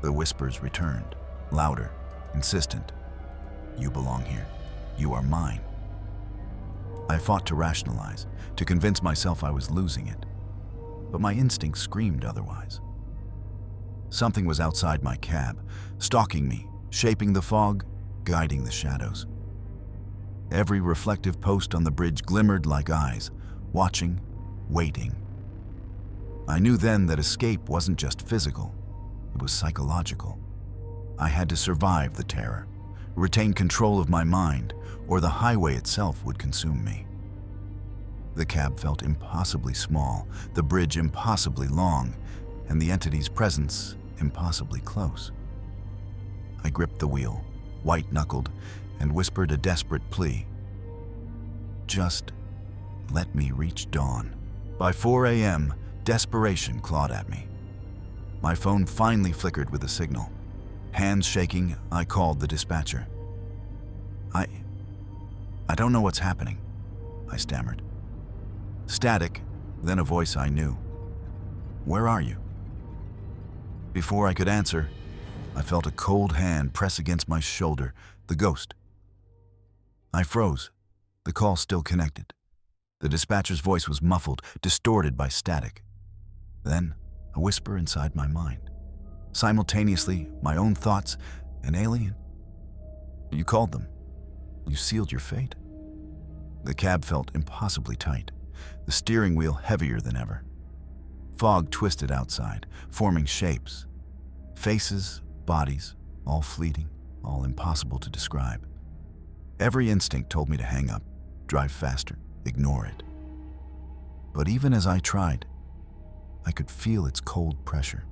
The whispers returned, louder, insistent. You belong here. You are mine. I fought to rationalize, to convince myself I was losing it, but my instinct screamed otherwise. Something was outside my cab, stalking me, shaping the fog, guiding the shadows. Every reflective post on the bridge glimmered like eyes, watching, waiting. I knew then that escape wasn't just physical, it was psychological. I had to survive the terror, retain control of my mind, or the highway itself would consume me. The cab felt impossibly small, the bridge impossibly long, and the entity's presence impossibly close. I gripped the wheel, white-knuckled, and whispered a desperate plea. Just let me reach dawn. By 4 a.m., desperation clawed at me. My phone finally flickered with a signal. Hands shaking, I called the dispatcher. I don't know what's happening, I stammered. Static, then a voice I knew. Where are you? Before I could answer, I felt a cold hand press against my shoulder, the ghost. I froze, the call still connected. The dispatcher's voice was muffled, distorted by static. Then, a whisper inside my mind. Simultaneously, my own thoughts, an alien. You called them. You sealed your fate. The cab felt impossibly tight, the steering wheel heavier than ever. Fog twisted outside, forming shapes. Faces, bodies, all fleeting, all impossible to describe. Every instinct told me to hang up, drive faster, ignore it. But even as I tried, I could feel its cold pressure,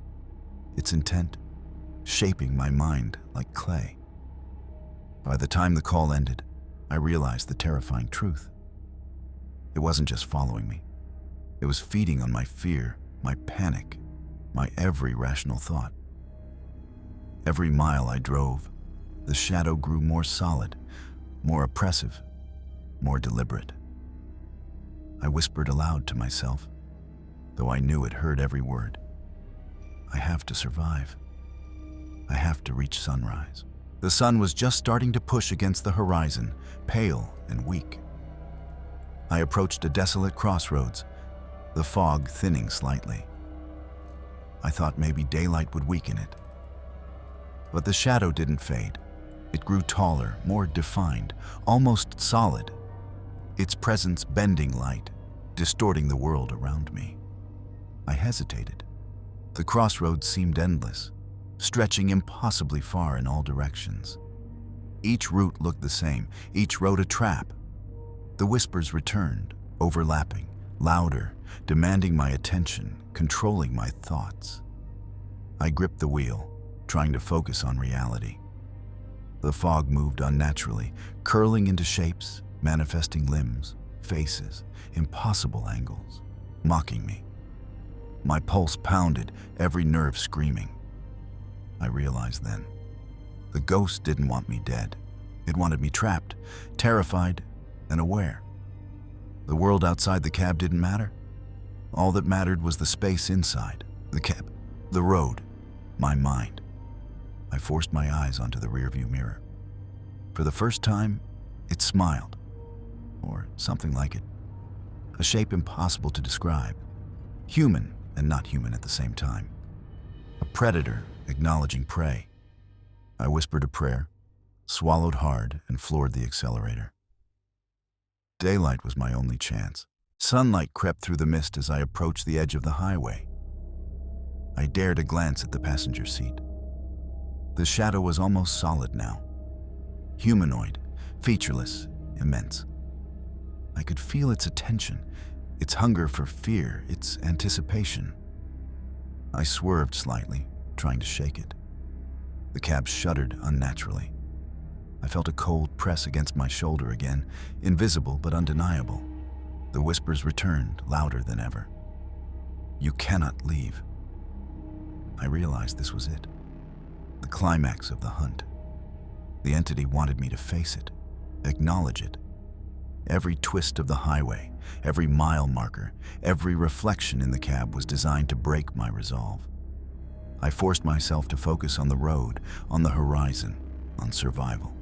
its intent, shaping my mind like clay. By the time the call ended, I realized the terrifying truth. It wasn't just following me. It was feeding on my fear, my panic, my every rational thought. Every mile I drove, the shadow grew more solid, more oppressive, more deliberate. I whispered aloud to myself, though I knew it heard every word. I have to survive. I have to reach sunrise. The sun was just starting to push against the horizon, pale and weak. I approached a desolate crossroads, the fog thinning slightly. I thought maybe daylight would weaken it. But the shadow didn't fade. It grew taller, more defined, almost solid, its presence bending light, distorting the world around me. I hesitated. The crossroads seemed endless, stretching impossibly far in all directions. Each route looked the same, each road a trap. The whispers returned, overlapping, louder, demanding my attention, controlling my thoughts. I gripped the wheel, trying to focus on reality. The fog moved unnaturally, curling into shapes, manifesting limbs, faces, impossible angles, mocking me. My pulse pounded, every nerve screaming. I realized then, the ghost didn't want me dead. It wanted me trapped, terrified, and aware. The world outside the cab didn't matter. All that mattered was the space inside, the cab, the road, my mind. I forced my eyes onto the rearview mirror. For the first time, it smiled, or something like it. A shape impossible to describe. Human and not human at the same time. A predator acknowledging prey. I whispered a prayer, swallowed hard, and floored the accelerator. Daylight was my only chance. Sunlight crept through the mist as I approached the edge of the highway. I dared a glance at the passenger seat. The shadow was almost solid now. Humanoid, featureless, immense. I could feel its attention, its hunger for fear, its anticipation. I swerved slightly, trying to shake it. The cab shuddered unnaturally. I felt a cold press against my shoulder again, invisible but undeniable. The whispers returned, louder than ever. You cannot leave. I realized this was it. The climax of the hunt. The entity wanted me to face it, acknowledge it, Every twist of the highway, every mile marker, every reflection in the cab was designed to break my resolve. I forced myself to focus on the road, on the horizon, on survival.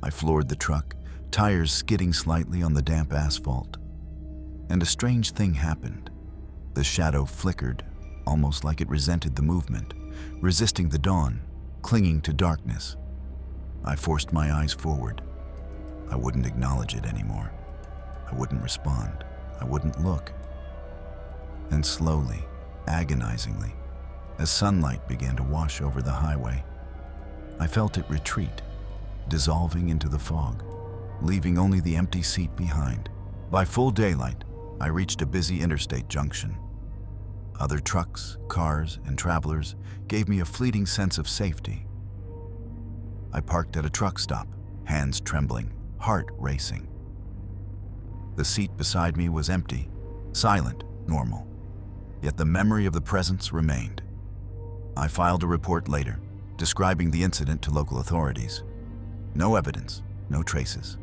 I floored the truck, tires skidding slightly on the damp asphalt. And a strange thing happened. The shadow flickered, almost like it resented the movement, resisting the dawn, clinging to darkness. I forced my eyes forward. I wouldn't acknowledge it anymore. I wouldn't respond. I wouldn't look. And slowly, agonizingly, as sunlight began to wash over the highway, I felt it retreat, dissolving into the fog, leaving only the empty seat behind. By full daylight, I reached a busy interstate junction. Other trucks, cars, and travelers gave me a fleeting sense of safety. I parked at a truck stop, hands trembling, heart racing. The seat beside me was empty, silent, normal. Yet the memory of the presence remained. I filed a report later, describing the incident to local authorities. No evidence, no traces.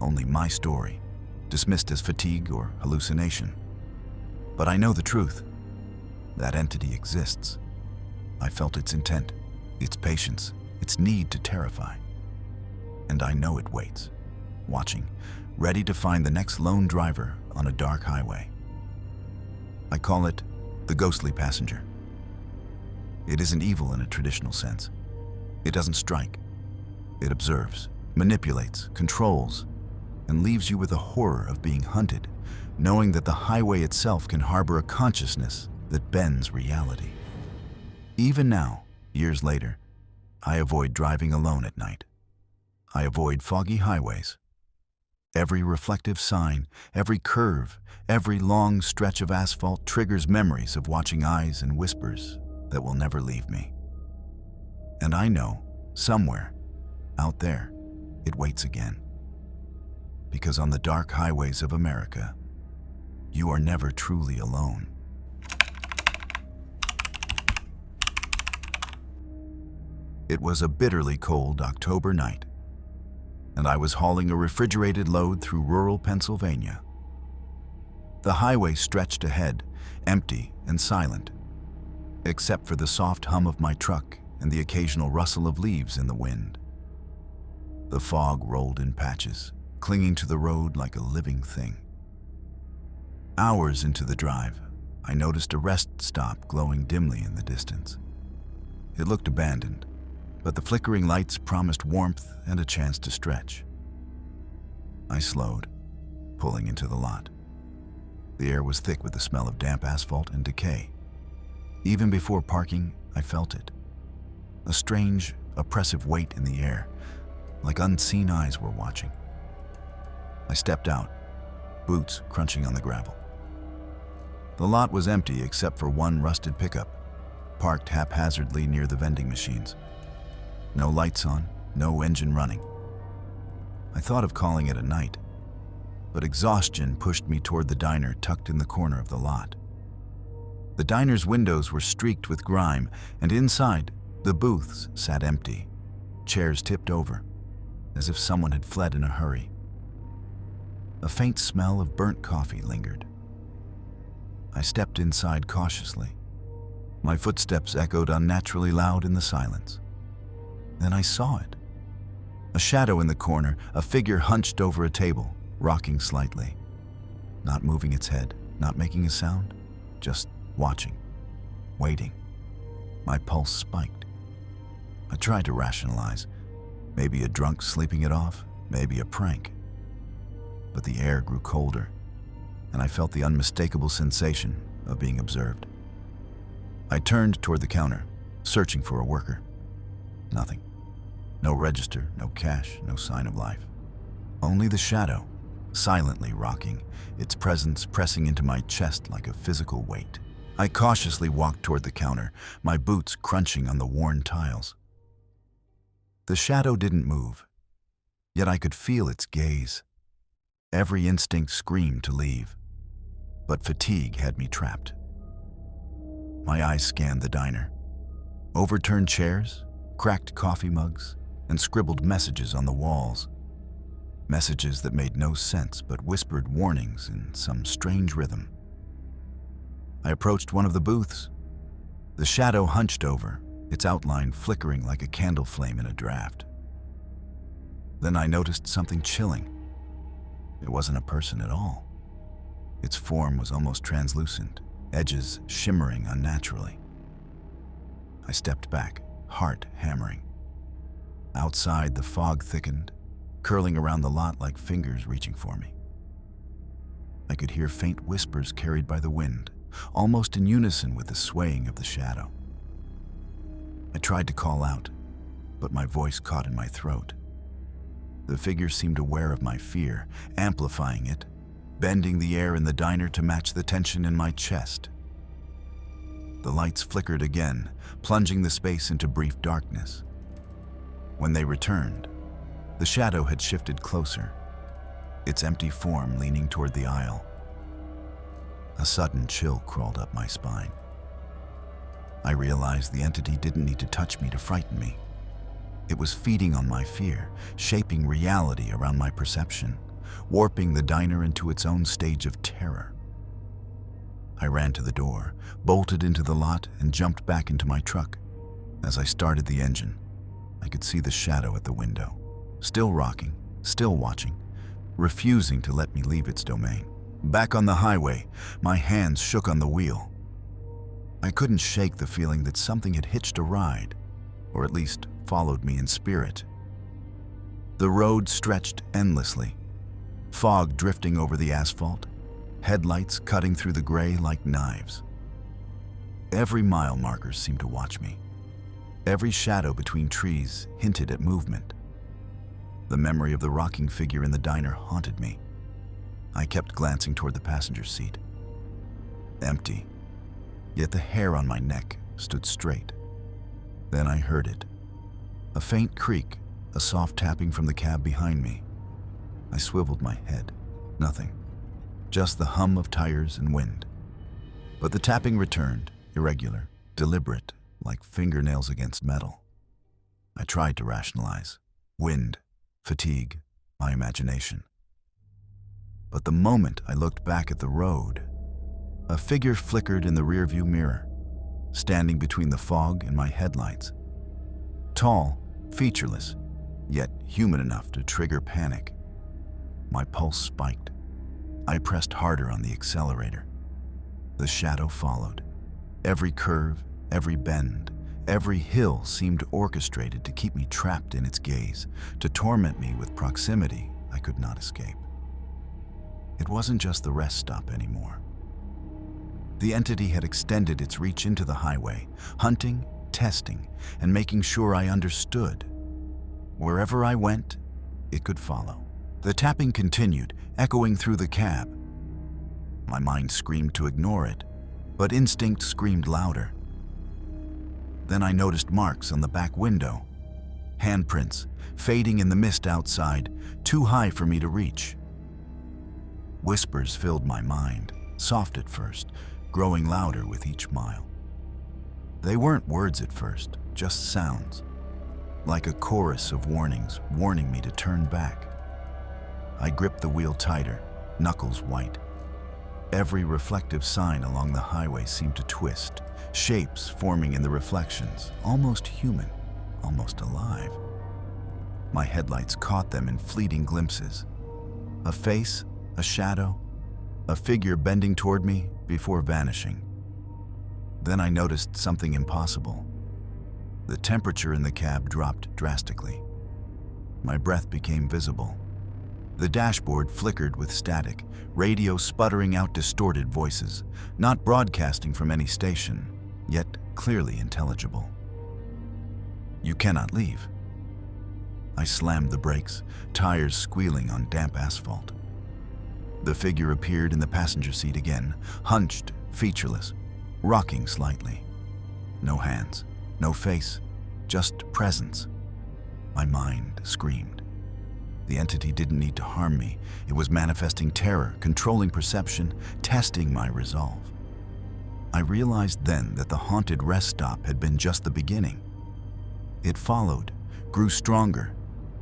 Only my story, dismissed as fatigue or hallucination. But I know the truth. That entity exists. I felt its intent, its patience, its need to terrify. And I know it waits, watching, ready to find the next lone driver on a dark highway. I call it the ghostly passenger. It isn't evil in a traditional sense. It doesn't strike. It observes, manipulates, controls, and leaves you with a horror of being hunted, knowing that the highway itself can harbor a consciousness that bends reality. Even now, years later, I avoid driving alone at night. I avoid foggy highways. Every reflective sign, every curve, every long stretch of asphalt triggers memories of watching eyes and whispers that will never leave me. And I know, somewhere, out there, it waits again. Because on the dark highways of America, you are never truly alone. It was a bitterly cold October night, and I was hauling a refrigerated load through rural Pennsylvania. The highway stretched ahead, empty and silent, except for the soft hum of my truck and the occasional rustle of leaves in the wind. The fog rolled in patches, clinging to the road like a living thing. Hours into the drive, I noticed a rest stop glowing dimly in the distance. It looked abandoned, but the flickering lights promised warmth and a chance to stretch. I slowed, pulling into the lot. The air was thick with the smell of damp asphalt and decay. Even before parking, I felt it. A strange, oppressive weight in the air, like unseen eyes were watching. I stepped out, boots crunching on the gravel. The lot was empty except for one rusted pickup, parked haphazardly near the vending machines. No lights on, no engine running. I thought of calling it a night, but exhaustion pushed me toward the diner tucked in the corner of the lot. The diner's windows were streaked with grime, and inside, the booths sat empty, chairs tipped over, as if someone had fled in a hurry. A faint smell of burnt coffee lingered. I stepped inside cautiously. My footsteps echoed unnaturally loud in the silence. Then I saw it. A shadow in the corner, a figure hunched over a table, rocking slightly. Not moving its head, not making a sound, just watching, waiting. My pulse spiked. I tried to rationalize. Maybe a drunk sleeping it off, maybe a prank. But the air grew colder, and I felt the unmistakable sensation of being observed. I turned toward the counter, searching for a worker. Nothing. No register, no cash, no sign of life. Only the shadow, silently rocking, its presence pressing into my chest like a physical weight. I cautiously walked toward the counter, my boots crunching on the worn tiles. The shadow didn't move, yet I could feel its gaze. Every instinct screamed to leave, but fatigue had me trapped. My eyes scanned the diner. Overturned chairs, cracked coffee mugs, and scribbled messages on the walls. Messages that made no sense but whispered warnings in some strange rhythm. I approached one of the booths. The shadow hunched over, its outline flickering like a candle flame in a draft. Then I noticed something chilling. It wasn't a person at all. Its form was almost translucent, edges shimmering unnaturally. I stepped back, heart hammering. Outside, the fog thickened, curling around the lot like fingers reaching for me. I could hear faint whispers carried by the wind, almost in unison with the swaying of the shadow. I tried to call out, but my voice caught in my throat. The figure seemed aware of my fear, amplifying it, bending the air in the diner to match the tension in my chest. The lights flickered again, plunging the space into brief darkness. When they returned, the shadow had shifted closer, its empty form leaning toward the aisle. A sudden chill crawled up my spine. I realized the entity didn't need to touch me to frighten me. It was feeding on my fear, shaping reality around my perception, warping the diner into its own stage of terror. I ran to the door, bolted into the lot, and jumped back into my truck. As I started the engine, I could see the shadow at the window, still rocking, still watching, refusing to let me leave its domain. Back on the highway, my hands shook on the wheel. I couldn't shake the feeling that something had hitched a ride, or at least followed me in spirit. The road stretched endlessly, fog drifting over the asphalt, headlights cutting through the gray like knives. Every mile marker seemed to watch me. Every shadow between trees hinted at movement. The memory of the rocking figure in the diner haunted me. I kept glancing toward the passenger seat. Empty, yet the hair on my neck stood straight. Then I heard it. A faint creak, a soft tapping from the cab behind me. I swiveled my head. Nothing. Just the hum of tires and wind. But the tapping returned, irregular, deliberate, like fingernails against metal. I tried to rationalize. Wind, fatigue, my imagination. But the moment I looked back at the road, a figure flickered in the rearview mirror, standing between the fog and my headlights. Tall, featureless, yet human enough to trigger panic. My pulse spiked. I pressed harder on the accelerator. The shadow followed. Every curve, every bend, every hill seemed orchestrated to keep me trapped in its gaze, to torment me with proximity I could not escape. It wasn't just the rest stop anymore. The entity had extended its reach into the highway, hunting, testing, and making sure I understood. Wherever I went, it could follow. The tapping continued, echoing through the cab. My mind screamed to ignore it, but instinct screamed louder. Then I noticed marks on the back window. Handprints, fading in the mist outside, too high for me to reach. Whispers filled my mind, soft at first, growing louder with each mile. They weren't words at first, just sounds, like a chorus of warnings warning me to turn back. I gripped the wheel tighter, knuckles white. Every reflective sign along the highway seemed to twist, shapes forming in the reflections, almost human, almost alive. My headlights caught them in fleeting glimpses. A face, a shadow, a figure bending toward me before vanishing. Then I noticed something impossible. The temperature in the cab dropped drastically. My breath became visible. The dashboard flickered with static, radio sputtering out distorted voices, not broadcasting from any station, yet clearly intelligible. "You cannot leave." I slammed the brakes, tires squealing on damp asphalt. The figure appeared in the passenger seat again, hunched, featureless, rocking slightly. No hands, no face, just presence. My mind screamed. The entity didn't need to harm me. It was manifesting terror, controlling perception, testing my resolve. I realized then that the haunted rest stop had been just the beginning. It followed, grew stronger,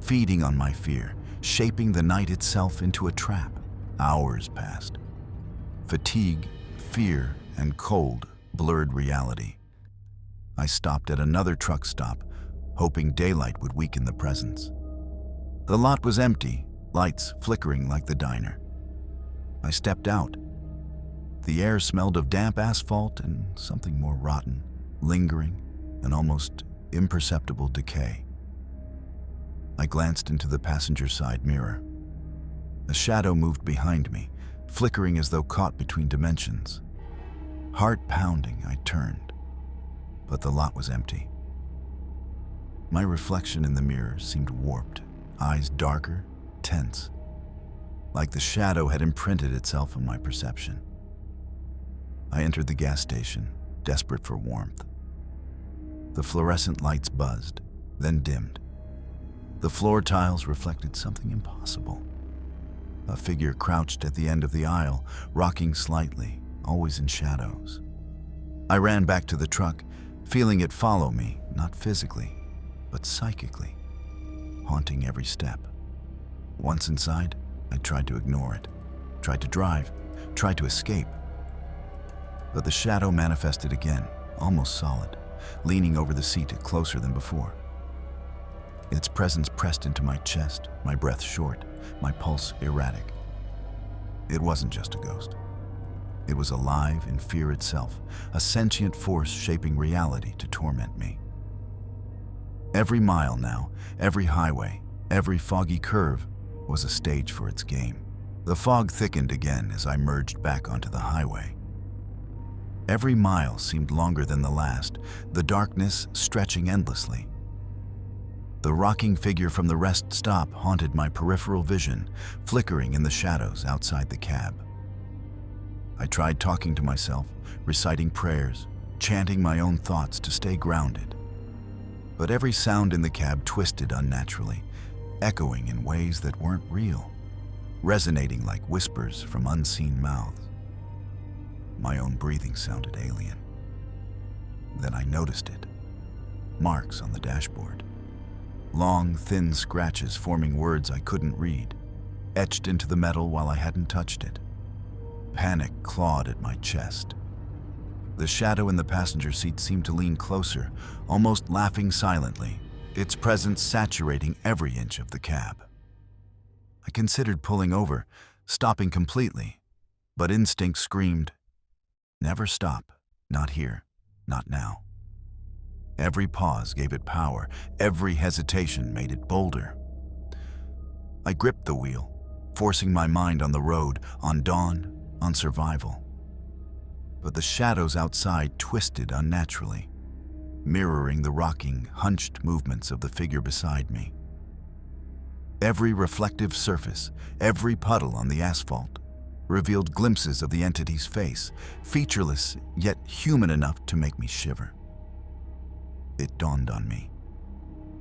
feeding on my fear, shaping the night itself into a trap. Hours passed. Fatigue, fear, and cold blurred reality. I stopped at another truck stop, hoping daylight would weaken the presence. The lot was empty, lights flickering like the diner. I stepped out. The air smelled of damp asphalt and something more rotten, lingering, and almost imperceptible decay. I glanced into the passenger side mirror. A shadow moved behind me, flickering as though caught between dimensions. Heart pounding, I turned, but the lot was empty. My reflection in the mirror seemed warped, eyes darker, tense, like the shadow had imprinted itself on my perception. I entered the gas station, desperate for warmth. The fluorescent lights buzzed, then dimmed. The floor tiles reflected something impossible. A figure crouched at the end of the aisle, rocking slightly, always in shadows. I ran back to the truck, feeling it follow me, not physically, but psychically, haunting every step. Once inside, I tried to ignore it, tried to drive, tried to escape. But the shadow manifested again, almost solid, leaning over the seat closer than before. Its presence pressed into my chest, my breath short, my pulse erratic. It wasn't just a ghost. It was alive in fear itself, a sentient force shaping reality to torment me. Every mile now, every highway, every foggy curve was a stage for its game. The fog thickened again as I merged back onto the highway. Every mile seemed longer than the last, the darkness stretching endlessly. The rocking figure from the rest stop haunted my peripheral vision, flickering in the shadows outside the cab. I tried talking to myself, reciting prayers, chanting my own thoughts to stay grounded. But every sound in the cab twisted unnaturally, echoing in ways that weren't real, resonating like whispers from unseen mouths. My own breathing sounded alien. Then I noticed it. Marks on the dashboard. Long, thin scratches forming words I couldn't read, etched into the metal while I hadn't touched it. Panic clawed at my chest. The shadow in the passenger seat seemed to lean closer, almost laughing silently, its presence saturating every inch of the cab. I considered pulling over, stopping completely, but instinct screamed, "Never stop, not here, not now." Every pause gave it power, every hesitation made it bolder. I gripped the wheel, forcing my mind on the road, on dawn, on survival. But the shadows outside twisted unnaturally, mirroring the rocking, hunched movements of the figure beside me. Every reflective surface, every puddle on the asphalt, revealed glimpses of the entity's face, featureless yet human enough to make me shiver. It dawned on me.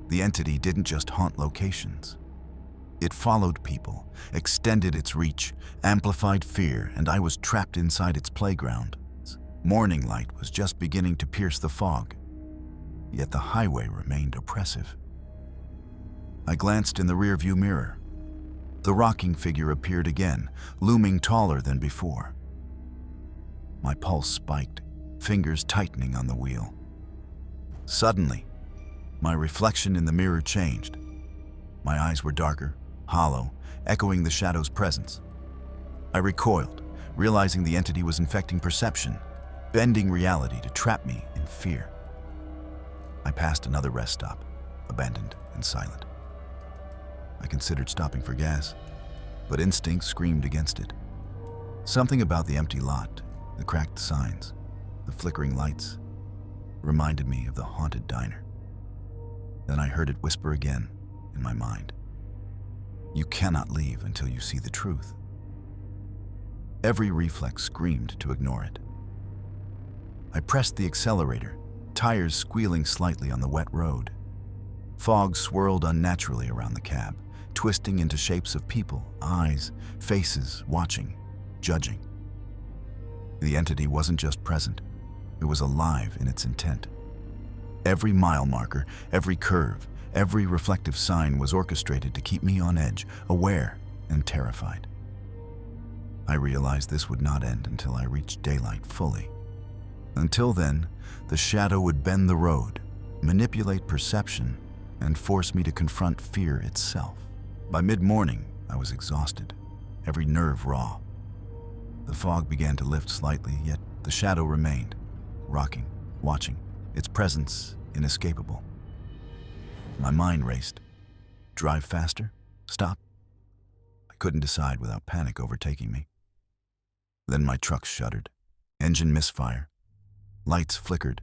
The entity didn't just haunt locations. It followed people, extended its reach, amplified fear, and I was trapped inside its playground. Morning light was just beginning to pierce the fog, yet the highway remained oppressive. I glanced in the rearview mirror. The rocking figure appeared again, looming taller than before. My pulse spiked, fingers tightening on the wheel. Suddenly, my reflection in the mirror changed. My eyes were darker, hollow, echoing the shadow's presence. I recoiled, realizing the entity was infecting perception, bending reality to trap me in fear. I passed another rest stop, abandoned and silent. I considered stopping for gas, but instinct screamed against it. Something about the empty lot, the cracked signs, the flickering lights, reminded me of the haunted diner. Then I heard it whisper again in my mind. "You cannot leave until you see the truth." Every reflex screamed to ignore it. I pressed the accelerator, tires squealing slightly on the wet road. Fog swirled unnaturally around the cab, twisting into shapes of people, eyes, faces, watching, judging. The entity wasn't just present, it was alive in its intent. Every mile marker, every curve, Every reflective sign was orchestrated to keep me on edge, aware and terrified. I realized this would not end until I reached daylight fully. Until then, the shadow would bend the road, manipulate perception, and force me to confront fear itself. By mid-morning, I was exhausted, every nerve raw. The fog began to lift slightly, yet the shadow remained, rocking, watching, its presence inescapable. My mind raced. Drive faster? Stop? I couldn't decide without panic overtaking me. Then my truck shuddered. Engine misfire. Lights flickered.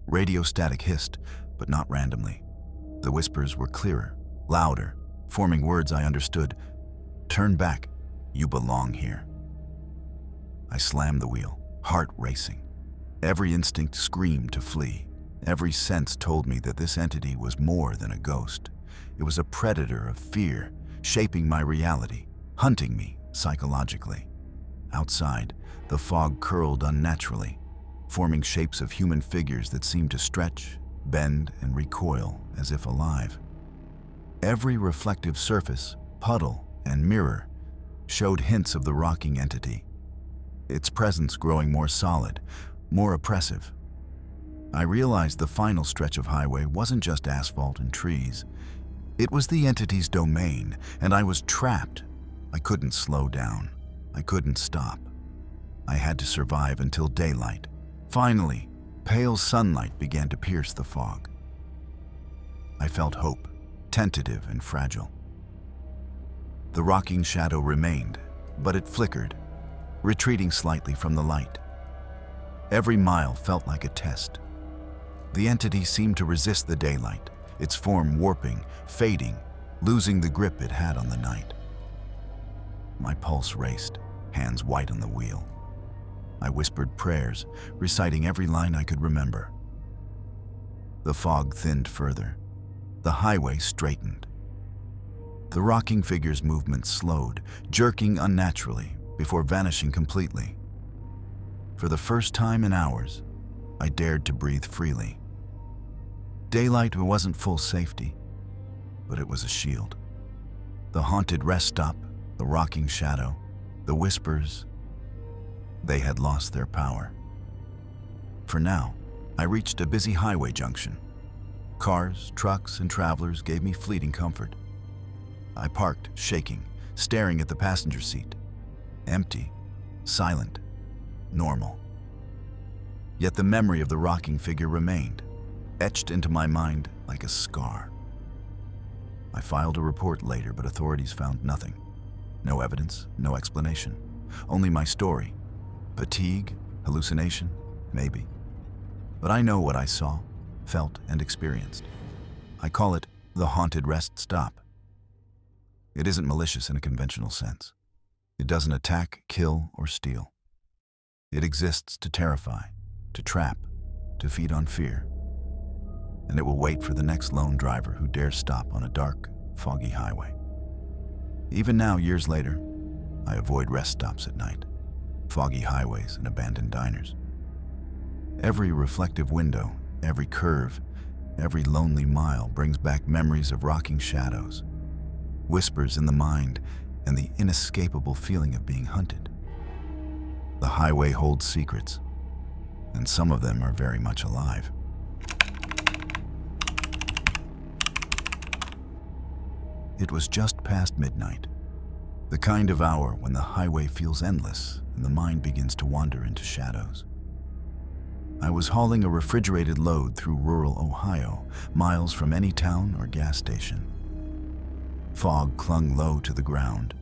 Radio static hissed, but not randomly. The whispers were clearer, louder, forming words I understood. Turn back. You belong here. I slammed the wheel, heart racing. Every instinct screamed to flee. Every sense told me that this entity was more than a ghost. It was a predator of fear, shaping my reality, hunting me psychologically. Outside, the fog curled unnaturally, forming shapes of human figures that seemed to stretch, bend, and recoil as if alive. Every reflective surface, puddle, and mirror showed hints of the rocking entity, its presence growing more solid, more oppressive. I realized the final stretch of highway wasn't just asphalt and trees. It was the entity's domain, and I was trapped. I couldn't slow down. I couldn't stop. I had to survive until daylight. Finally, pale sunlight began to pierce the fog. I felt hope, tentative and fragile. The rocking shadow remained, but it flickered, retreating slightly from the light. Every mile felt like a test. The entity seemed to resist the daylight, its form warping, fading, losing the grip it had on the night. My pulse raced, hands white on the wheel. I whispered prayers, reciting every line I could remember. The fog thinned further. The highway straightened. The rocking figure's movement slowed, jerking unnaturally before vanishing completely. For the first time in hours, I dared to breathe freely. Daylight wasn't full safety, but it was a shield. The haunted rest stop, the rocking shadow, the whispers, they had lost their power. For now, I reached a busy highway junction. Cars, trucks, and travelers gave me fleeting comfort. I parked, shaking, staring at the passenger seat. Empty, silent, normal. Yet the memory of the rocking figure remained, etched into my mind like a scar. I filed a report later, but authorities found nothing. No evidence, no explanation. Only my story. Fatigue, hallucination, maybe. But I know what I saw, felt, and experienced. I call it the haunted rest stop. It isn't malicious in a conventional sense. It doesn't attack, kill, or steal. It exists to terrify, to trap, to feed on fear. And it will wait for the next lone driver who dares stop on a dark, foggy highway. Even now, years later, I avoid rest stops at night, foggy highways and abandoned diners. Every reflective window, every curve, every lonely mile brings back memories of rocking shadows, whispers in the mind, and the inescapable feeling of being hunted. The highway holds secrets, and some of them are very much alive. It was just past midnight, the kind of hour when the highway feels endless and the mind begins to wander into shadows. I was hauling a refrigerated load through rural Ohio, miles from any town or gas station. Fog clung low to the ground,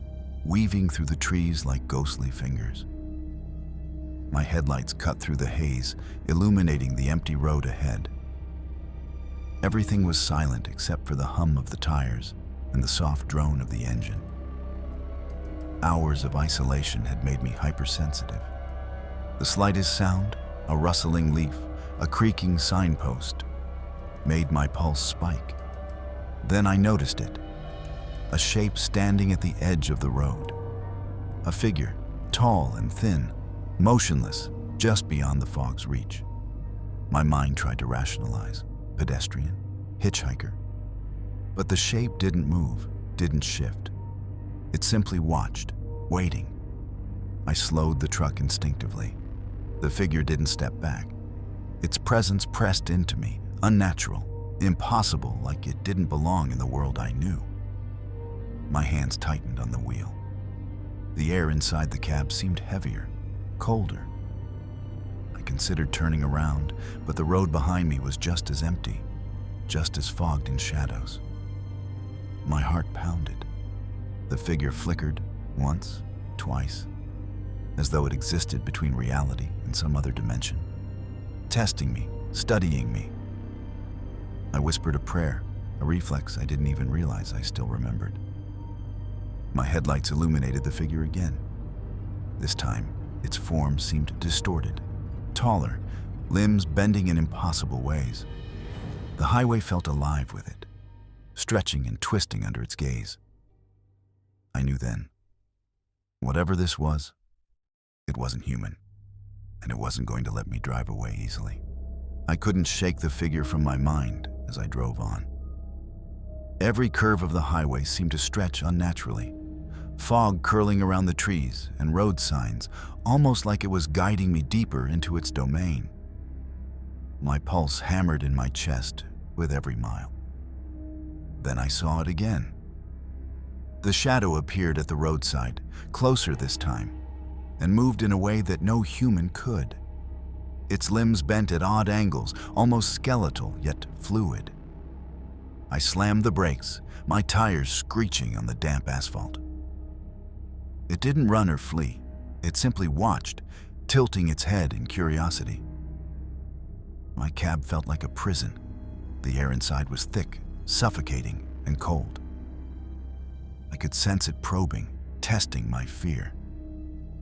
weaving through the trees like ghostly fingers. My headlights cut through the haze, illuminating the empty road ahead. Everything was silent except for the hum of the tires and the soft drone of the engine. Hours of isolation had made me hypersensitive. The slightest sound, a rustling leaf, a creaking signpost, made my pulse spike. Then I noticed it, a shape standing at the edge of the road. A figure, tall and thin, motionless, just beyond the fog's reach. My mind tried to rationalize. Pedestrian? Hitchhiker? But the shape didn't move, didn't shift. It simply watched, waiting. I slowed the truck instinctively. The figure didn't step back. Its presence pressed into me, unnatural, impossible, like it didn't belong in the world I knew. My hands tightened on the wheel. The air inside the cab seemed heavier, colder. I considered turning around, but the road behind me was just as empty, just as fogged in shadows. My heart pounded. The figure flickered once, twice, as though it existed between reality and some other dimension, testing me, studying me. I whispered a prayer, a reflex I didn't even realize I still remembered. My headlights illuminated the figure again. This time, its form seemed distorted, taller, limbs bending in impossible ways. The highway felt alive with it, stretching and twisting under its gaze. I knew then, whatever this was, it wasn't human, and it wasn't going to let me drive away easily. I couldn't shake the figure from my mind as I drove on. Every curve of the highway seemed to stretch unnaturally, fog curling around the trees and road signs, almost like it was guiding me deeper into its domain. My pulse hammered in my chest with every mile. Then I saw it again. The shadow appeared at the roadside, closer this time, and moved in a way that no human could. Its limbs bent at odd angles, almost skeletal yet fluid. I slammed the brakes, my tires screeching on the damp asphalt. It didn't run or flee. It simply watched, tilting its head in curiosity. My cab felt like a prison. The air inside was thick, suffocating, and cold. I could sense it probing, testing my fear.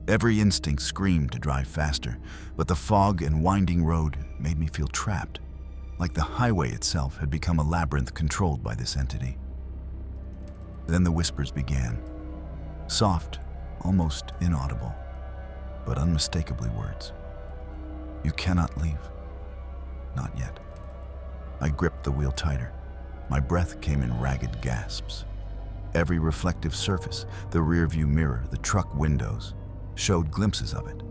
Every instinct screamed to drive faster, but the fog and winding road made me feel trapped, like the highway itself had become a labyrinth controlled by this entity. Then the whispers began, soft, almost inaudible, but unmistakably words. "You cannot leave. Not yet." I gripped the wheel tighter. My breath came in ragged gasps. Every reflective surface, the rearview mirror, the truck windows, showed glimpses of it.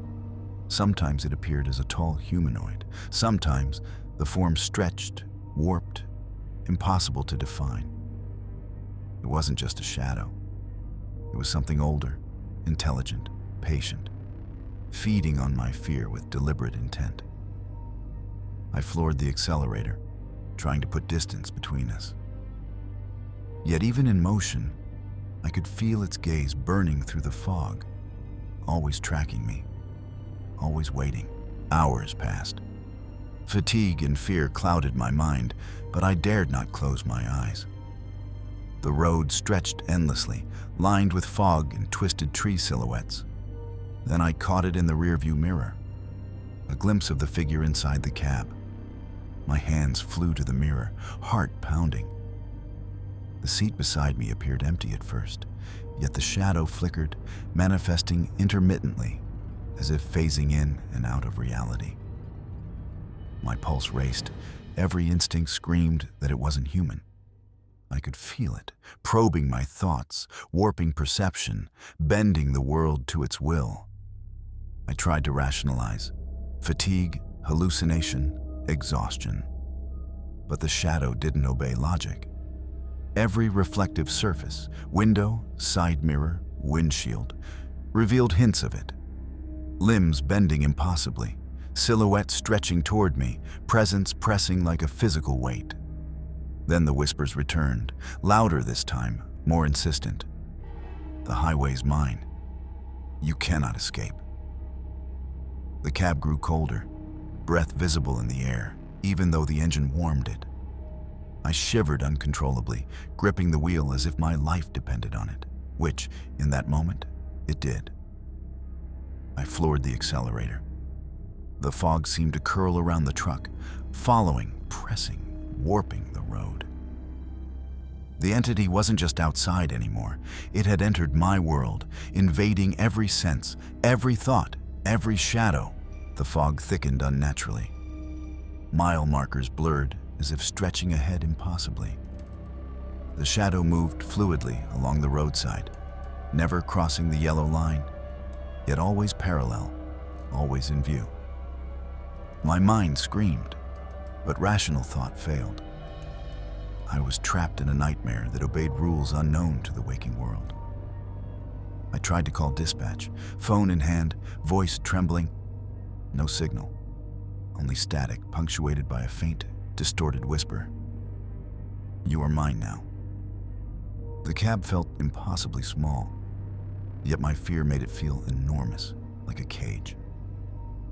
Sometimes it appeared as a tall humanoid. Sometimes the form stretched, warped, impossible to define. It wasn't just a shadow. It was something older, intelligent, patient, feeding on my fear with deliberate intent. I floored the accelerator, trying to put distance between us. Yet even in motion, I could feel its gaze burning through the fog, always tracking me, always waiting. Hours passed. Fatigue and fear clouded my mind, but I dared not close my eyes. The road stretched endlessly, lined with fog and twisted tree silhouettes. Then I caught it in the rearview mirror, a glimpse of the figure inside the cab. My hands flew to the mirror, heart pounding. The seat beside me appeared empty at first, yet the shadow flickered, manifesting intermittently, as if phasing in and out of reality. My pulse raced. Every instinct screamed that it wasn't human. I could feel it, probing my thoughts, warping perception, bending the world to its will. I tried to rationalize. Fatigue, hallucination, exhaustion. But the shadow didn't obey logic. Every reflective surface, window, side mirror, windshield, revealed hints of it. Limbs bending impossibly, silhouettes stretching toward me, presence pressing like a physical weight. Then the whispers returned, louder this time, more insistent. "The highway's mine. You cannot escape." The cab grew colder, breath visible in the air, even though the engine warmed it. I shivered uncontrollably, gripping the wheel as if my life depended on it, which, in that moment, it did. I floored the accelerator. The fog seemed to curl around the truck, following, pressing, warping the road. The entity wasn't just outside anymore. It had entered my world, invading every sense, every thought, every shadow. The fog thickened unnaturally. Mile markers blurred, as if stretching ahead impossibly. The shadow moved fluidly along the roadside, never crossing the yellow line, yet always parallel, always in view. My mind screamed, but rational thought failed. I was trapped in a nightmare that obeyed rules unknown to the waking world. I tried to call dispatch, phone in hand, voice trembling. No signal, only static punctuated by a faint, distorted whisper. "You are mine now." The cab felt impossibly small, yet my fear made it feel enormous, like a cage.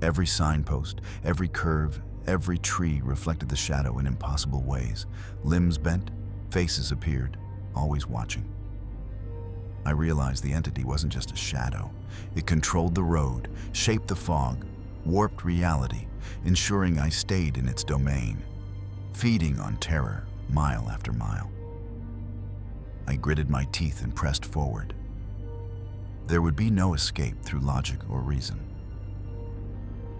Every signpost, every curve, every tree reflected the shadow in impossible ways. Limbs bent, faces appeared, always watching. I realized the entity wasn't just a shadow. It controlled the road, shaped the fog, warped reality, ensuring I stayed in its domain, feeding on terror mile after mile. I gritted my teeth and pressed forward. There would be no escape through logic or reason.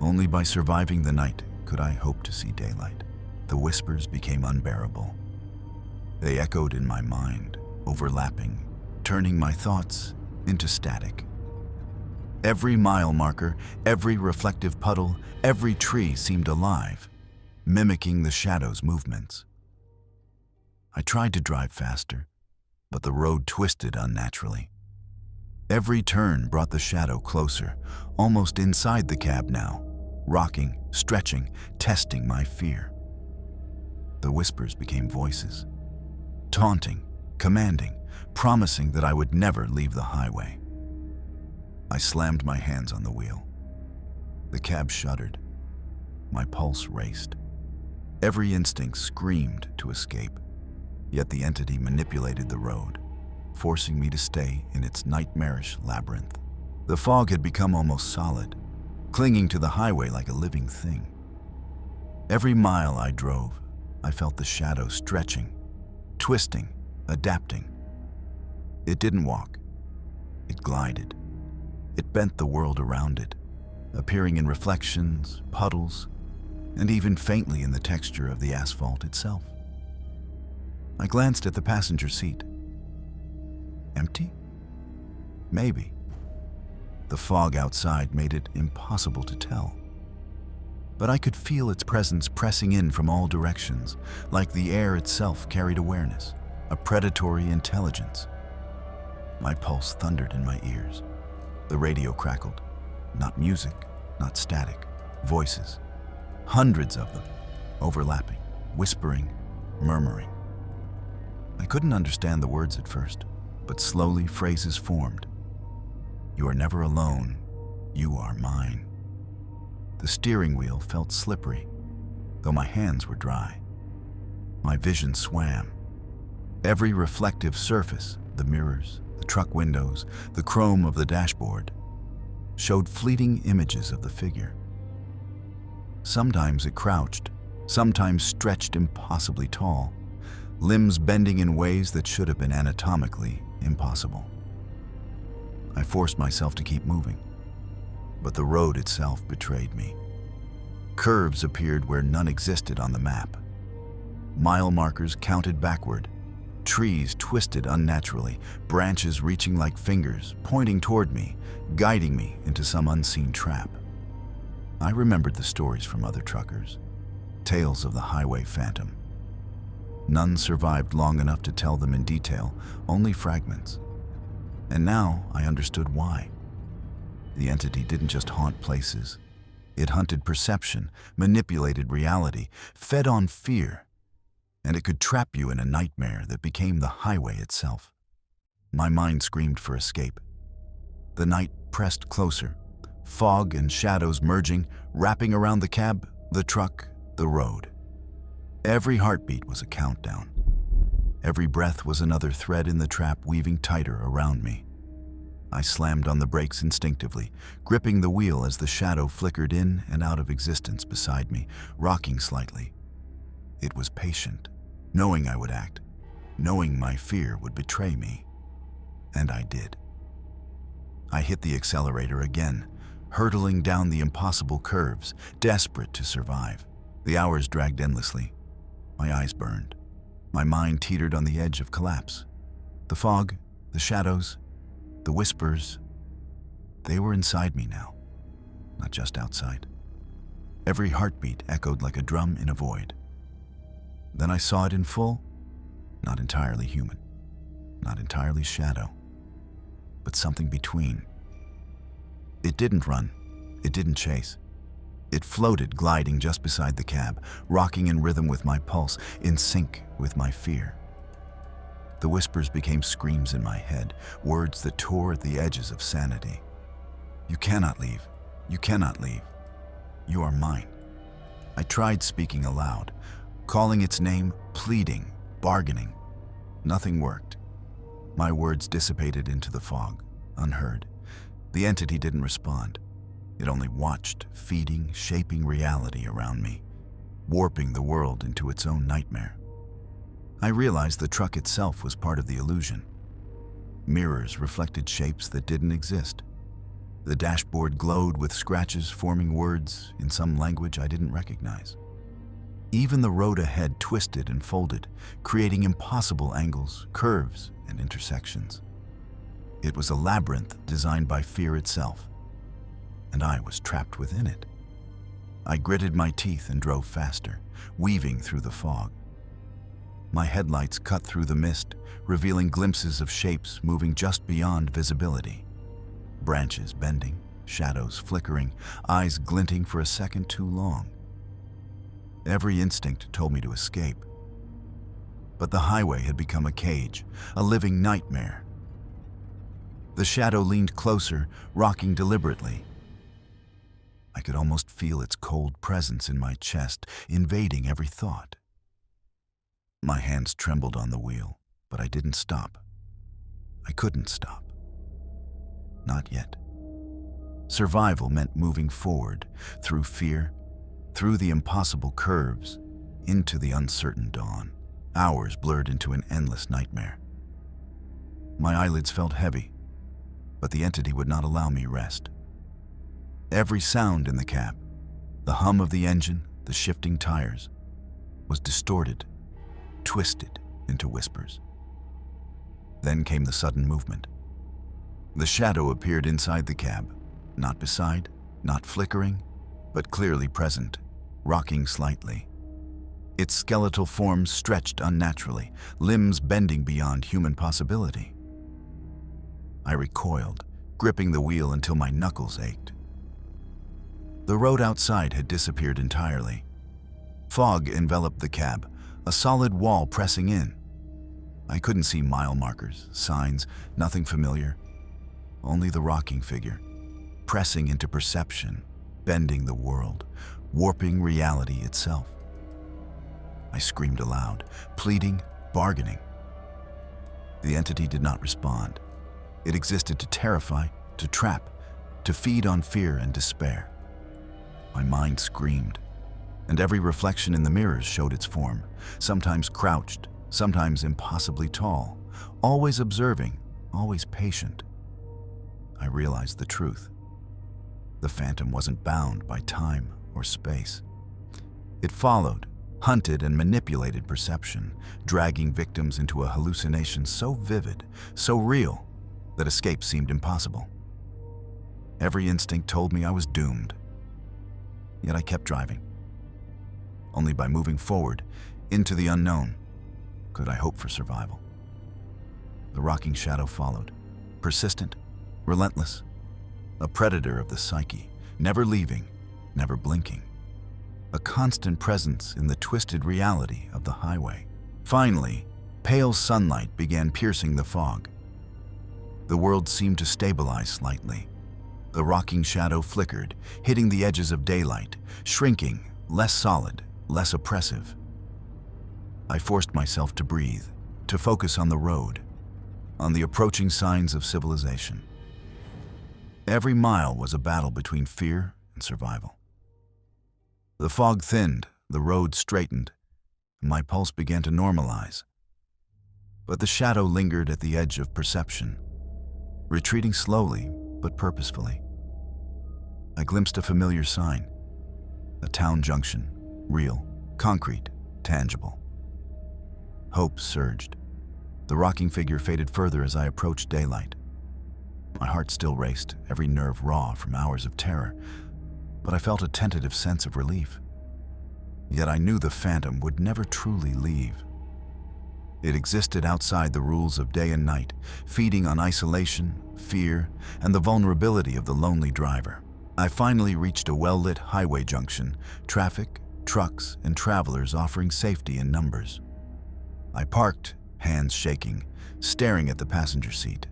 Only by surviving the night could I hope to see daylight. The whispers became unbearable. They echoed in my mind, overlapping, turning my thoughts into static. Every mile marker, every reflective puddle, every tree seemed alive, mimicking the shadow's movements. I tried to drive faster, but the road twisted unnaturally. Every turn brought the shadow closer, almost inside the cab now, rocking, stretching, testing my fear. The whispers became voices, taunting, commanding, promising that I would never leave the highway. I slammed my hands on the wheel. The cab shuddered. My pulse raced. Every instinct screamed to escape. Yet the entity manipulated the road, forcing me to stay in its nightmarish labyrinth. The fog had become almost solid, clinging to the highway like a living thing. Every mile I drove, I felt the shadow stretching, twisting, adapting. It didn't walk. It glided. It bent the world around it, appearing in reflections, puddles, and even faintly in the texture of the asphalt itself. I glanced at the passenger seat. Empty? Maybe. The fog outside made it impossible to tell. But I could feel its presence pressing in from all directions, like the air itself carried awareness, a predatory intelligence. My pulse thundered in my ears. The radio crackled. Not music, not static, voices. Hundreds of them, overlapping, whispering, murmuring. I couldn't understand the words at first, but slowly phrases formed. "You are never alone. You are mine." The steering wheel felt slippery, though my hands were dry. My vision swam. Every reflective surface, the mirrors, the truck windows, the chrome of the dashboard, showed fleeting images of the figure. Sometimes it crouched, sometimes stretched impossibly tall, limbs bending in ways that should have been anatomically impossible. I forced myself to keep moving, but the road itself betrayed me. Curves appeared where none existed on the map. Mile markers counted backward. Trees twisted unnaturally, branches reaching like fingers, pointing toward me, guiding me into some unseen trap. I remembered the stories from other truckers, tales of the highway phantom. None survived long enough to tell them in detail, only fragments. And now I understood why. The entity didn't just haunt places. It hunted perception, manipulated reality, fed on fear, and it could trap you in a nightmare that became the highway itself. My mind screamed for escape. The night pressed closer, fog and shadows merging, wrapping around the cab, the truck, the road. Every heartbeat was a countdown. Every breath was another thread in the trap weaving tighter around me. I slammed on the brakes instinctively, gripping the wheel as the shadow flickered in and out of existence beside me, rocking slightly. It was patient, knowing I would act, knowing my fear would betray me. And I did. I hit the accelerator again, hurtling down the impossible curves, desperate to survive. The hours dragged endlessly. My eyes burned. My mind teetered on the edge of collapse. The fog, the shadows, the whispers, they were inside me now, not just outside. Every heartbeat echoed like a drum in a void. Then I saw it in full, not entirely human, not entirely shadow, but something between. It didn't run, it didn't chase. It floated, gliding just beside the cab, rocking in rhythm with my pulse, in sync with my fear. The whispers became screams in my head, words that tore at the edges of sanity. You cannot leave. You cannot leave. You are mine. I tried speaking aloud, calling its name, pleading, bargaining. Nothing worked. My words dissipated into the fog, unheard. The entity didn't respond. It only watched, feeding, shaping reality around me, warping the world into its own nightmare. I realized the truck itself was part of the illusion. Mirrors reflected shapes that didn't exist. The dashboard glowed with scratches forming words in some language I didn't recognize. Even the road ahead twisted and folded, creating impossible angles, curves, and intersections. It was a labyrinth designed by fear itself, and I was trapped within it. I gritted my teeth and drove faster, weaving through the fog. My headlights cut through the mist, revealing glimpses of shapes moving just beyond visibility. Branches bending, shadows flickering, eyes glinting for a second too long. Every instinct told me to escape. But the highway had become a cage, a living nightmare. The shadow leaned closer, rocking deliberately. I could almost feel its cold presence in my chest, invading every thought. My hands trembled on the wheel, but I didn't stop. I couldn't stop. Not yet. Survival meant moving forward, through fear, through the impossible curves, into the uncertain dawn. Hours blurred into an endless nightmare. My eyelids felt heavy, but the entity would not allow me rest. Every sound in the cab, the hum of the engine, the shifting tires, was distorted, twisted into whispers. Then came the sudden movement. The shadow appeared inside the cab, not beside, not flickering, but clearly present, rocking slightly. Its skeletal form stretched unnaturally, limbs bending beyond human possibility. I recoiled, gripping the wheel until my knuckles ached. The road outside had disappeared entirely. Fog enveloped the cab, a solid wall pressing in. I couldn't see mile markers, signs, nothing familiar. Only the rocking figure, pressing into perception, bending the world, warping reality itself. I screamed aloud, pleading, bargaining. The entity did not respond. It existed to terrify, to trap, to feed on fear and despair. My mind screamed, and every reflection in the mirrors showed its form, sometimes crouched, sometimes impossibly tall, always observing, always patient. I realized the truth. The phantom wasn't bound by time or space. It followed, hunted and manipulated perception, dragging victims into a hallucination so vivid, so real, that escape seemed impossible. Every instinct told me I was doomed. Yet I kept driving. Only by moving forward, into the unknown, could I hope for survival. The rocking shadow followed, persistent, relentless, a predator of the psyche, never leaving, never blinking. A constant presence in the twisted reality of the highway. Finally, pale sunlight began piercing the fog. The world seemed to stabilize slightly. The rocking shadow flickered, hitting the edges of daylight, shrinking, less solid, less oppressive. I forced myself to breathe, to focus on the road, on the approaching signs of civilization. Every mile was a battle between fear and survival. The fog thinned, the road straightened, and my pulse began to normalize. But the shadow lingered at the edge of perception, retreating slowly but purposefully. I glimpsed a familiar sign, a town junction, real, concrete, tangible. Hope surged. The rocking figure faded further as I approached daylight. My heart still raced, every nerve raw from hours of terror, but I felt a tentative sense of relief. Yet I knew the phantom would never truly leave. It existed outside the rules of day and night, feeding on isolation, fear, and the vulnerability of the lonely driver. I finally reached a well-lit highway junction, traffic, trucks, and travelers offering safety in numbers. I parked, hands shaking, staring at the passenger seat.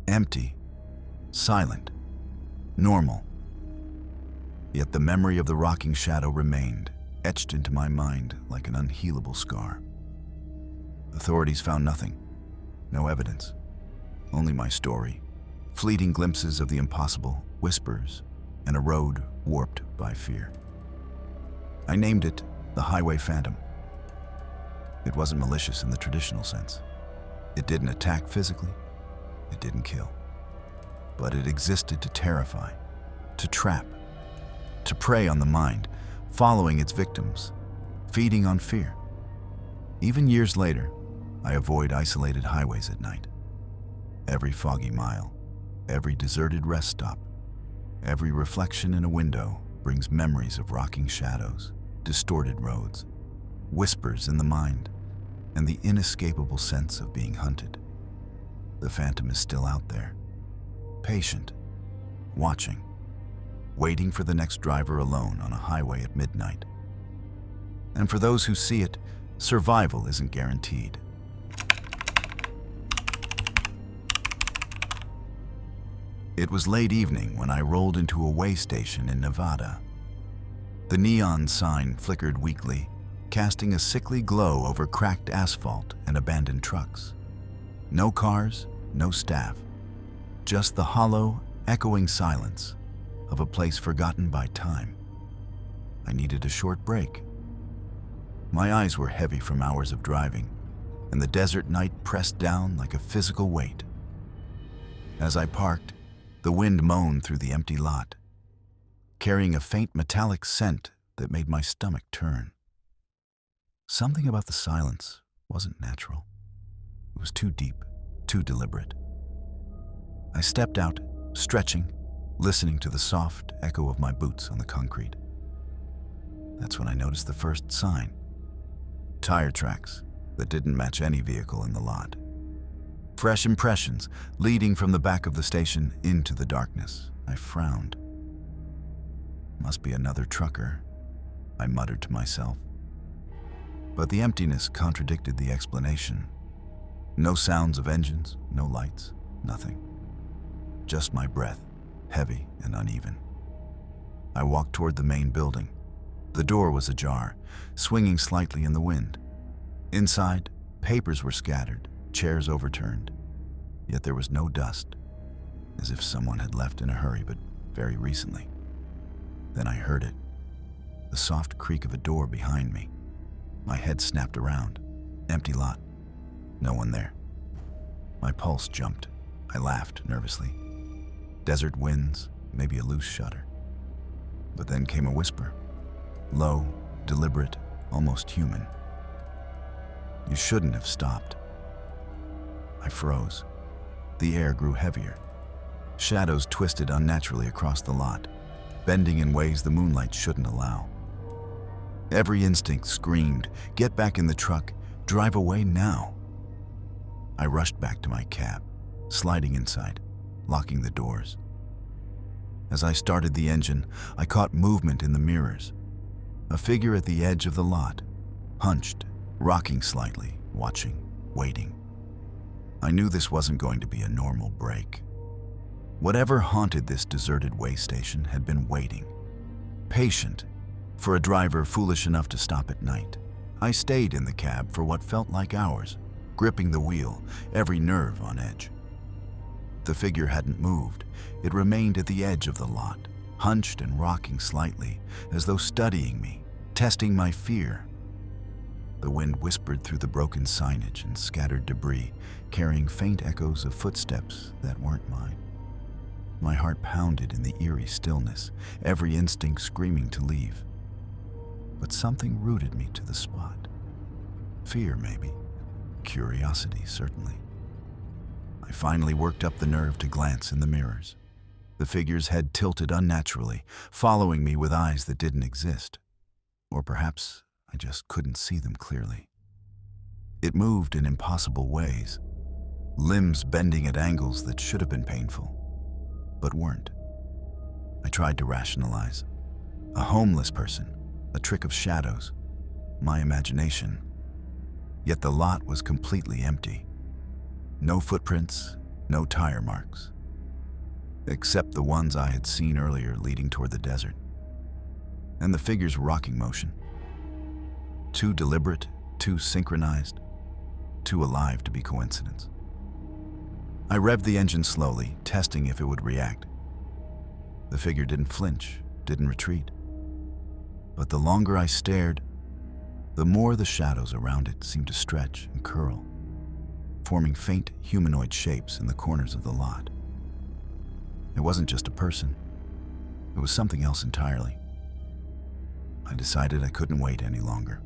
Empty, silent, normal. Yet the memory of the rocking shadow remained, etched into my mind like an unhealable scar. Authorities found nothing, no evidence, only my story, fleeting glimpses of the impossible, whispers, and a road warped by fear. I named it the Highway Phantom. It wasn't malicious in the traditional sense. It didn't attack physically, it didn't kill. But it existed to terrify, to trap, to prey on the mind, following its victims, feeding on fear. Even years later, I avoid isolated highways at night. Every foggy mile, every deserted rest stop, every reflection in a window brings memories of rocking shadows, distorted roads, whispers in the mind, and the inescapable sense of being hunted. The phantom is still out there, patient, watching, waiting for the next driver alone on a highway at midnight. And for those who see it, survival isn't guaranteed. It was late evening when I rolled into a way station in Nevada. The neon sign flickered weakly, casting a sickly glow over cracked asphalt and abandoned trucks. No cars, no staff, just the hollow, echoing silence of a place forgotten by time. I needed a short break. My eyes were heavy from hours of driving, and the desert night pressed down like a physical weight. As I parked, the wind moaned through the empty lot, carrying a faint metallic scent that made my stomach turn. Something about the silence wasn't natural. It was too deep, too deliberate. I stepped out, stretching, listening to the soft echo of my boots on the concrete. That's when I noticed the first sign. Tire tracks that didn't match any vehicle in the lot. Fresh impressions leading from the back of the station into the darkness. I frowned. Must be another trucker, I muttered to myself. But the emptiness contradicted the explanation. No sounds of engines, no lights, nothing. Just my breath, heavy and uneven. I walked toward the main building. The door was ajar, swinging slightly in the wind. Inside, papers were scattered, chairs overturned. Yet there was no dust, as if someone had left in a hurry, but very recently. Then I heard it, the soft creak of a door behind me. My head snapped around. Empty lot. No one there. My pulse jumped. I laughed nervously. Desert winds, maybe a loose shutter. But then came a whisper. Low, deliberate, almost human. You shouldn't have stopped. I froze. The air grew heavier. Shadows twisted unnaturally across the lot, bending in ways the moonlight shouldn't allow. Every instinct screamed, get back in the truck, drive away now. I rushed back to my cab, sliding inside, locking the doors. As I started the engine, I caught movement in the mirrors. A figure at the edge of the lot, hunched, rocking slightly, watching, waiting. I knew this wasn't going to be a normal break. Whatever haunted this deserted way station had been waiting, patient, for a driver foolish enough to stop at night. I stayed in the cab for what felt like hours, gripping the wheel, every nerve on edge. The figure hadn't moved. It remained at the edge of the lot, hunched and rocking slightly, as though studying me, testing my fear. The wind whispered through the broken signage and scattered debris, carrying faint echoes of footsteps that weren't mine. My heart pounded in the eerie stillness, every instinct screaming to leave. But something rooted me to the spot. Fear, maybe. Curiosity, certainly. I finally worked up the nerve to glance in the mirrors. The figure's head tilted unnaturally, following me with eyes that didn't exist. Or perhaps I just couldn't see them clearly. It moved in impossible ways, limbs bending at angles that should have been painful, but weren't. I tried to rationalize. A homeless person, a trick of shadows, my imagination. Yet the lot was completely empty. No footprints, no tire marks, except the ones I had seen earlier leading toward the desert. And the figure's rocking motion. Too deliberate, too synchronized, too alive to be coincidence. I revved the engine slowly, testing if it would react. The figure didn't flinch, didn't retreat. But the longer I stared, the more the shadows around it seemed to stretch and curl, forming faint humanoid shapes in the corners of the lot. It wasn't just a person. It was something else entirely. I decided I couldn't wait any longer.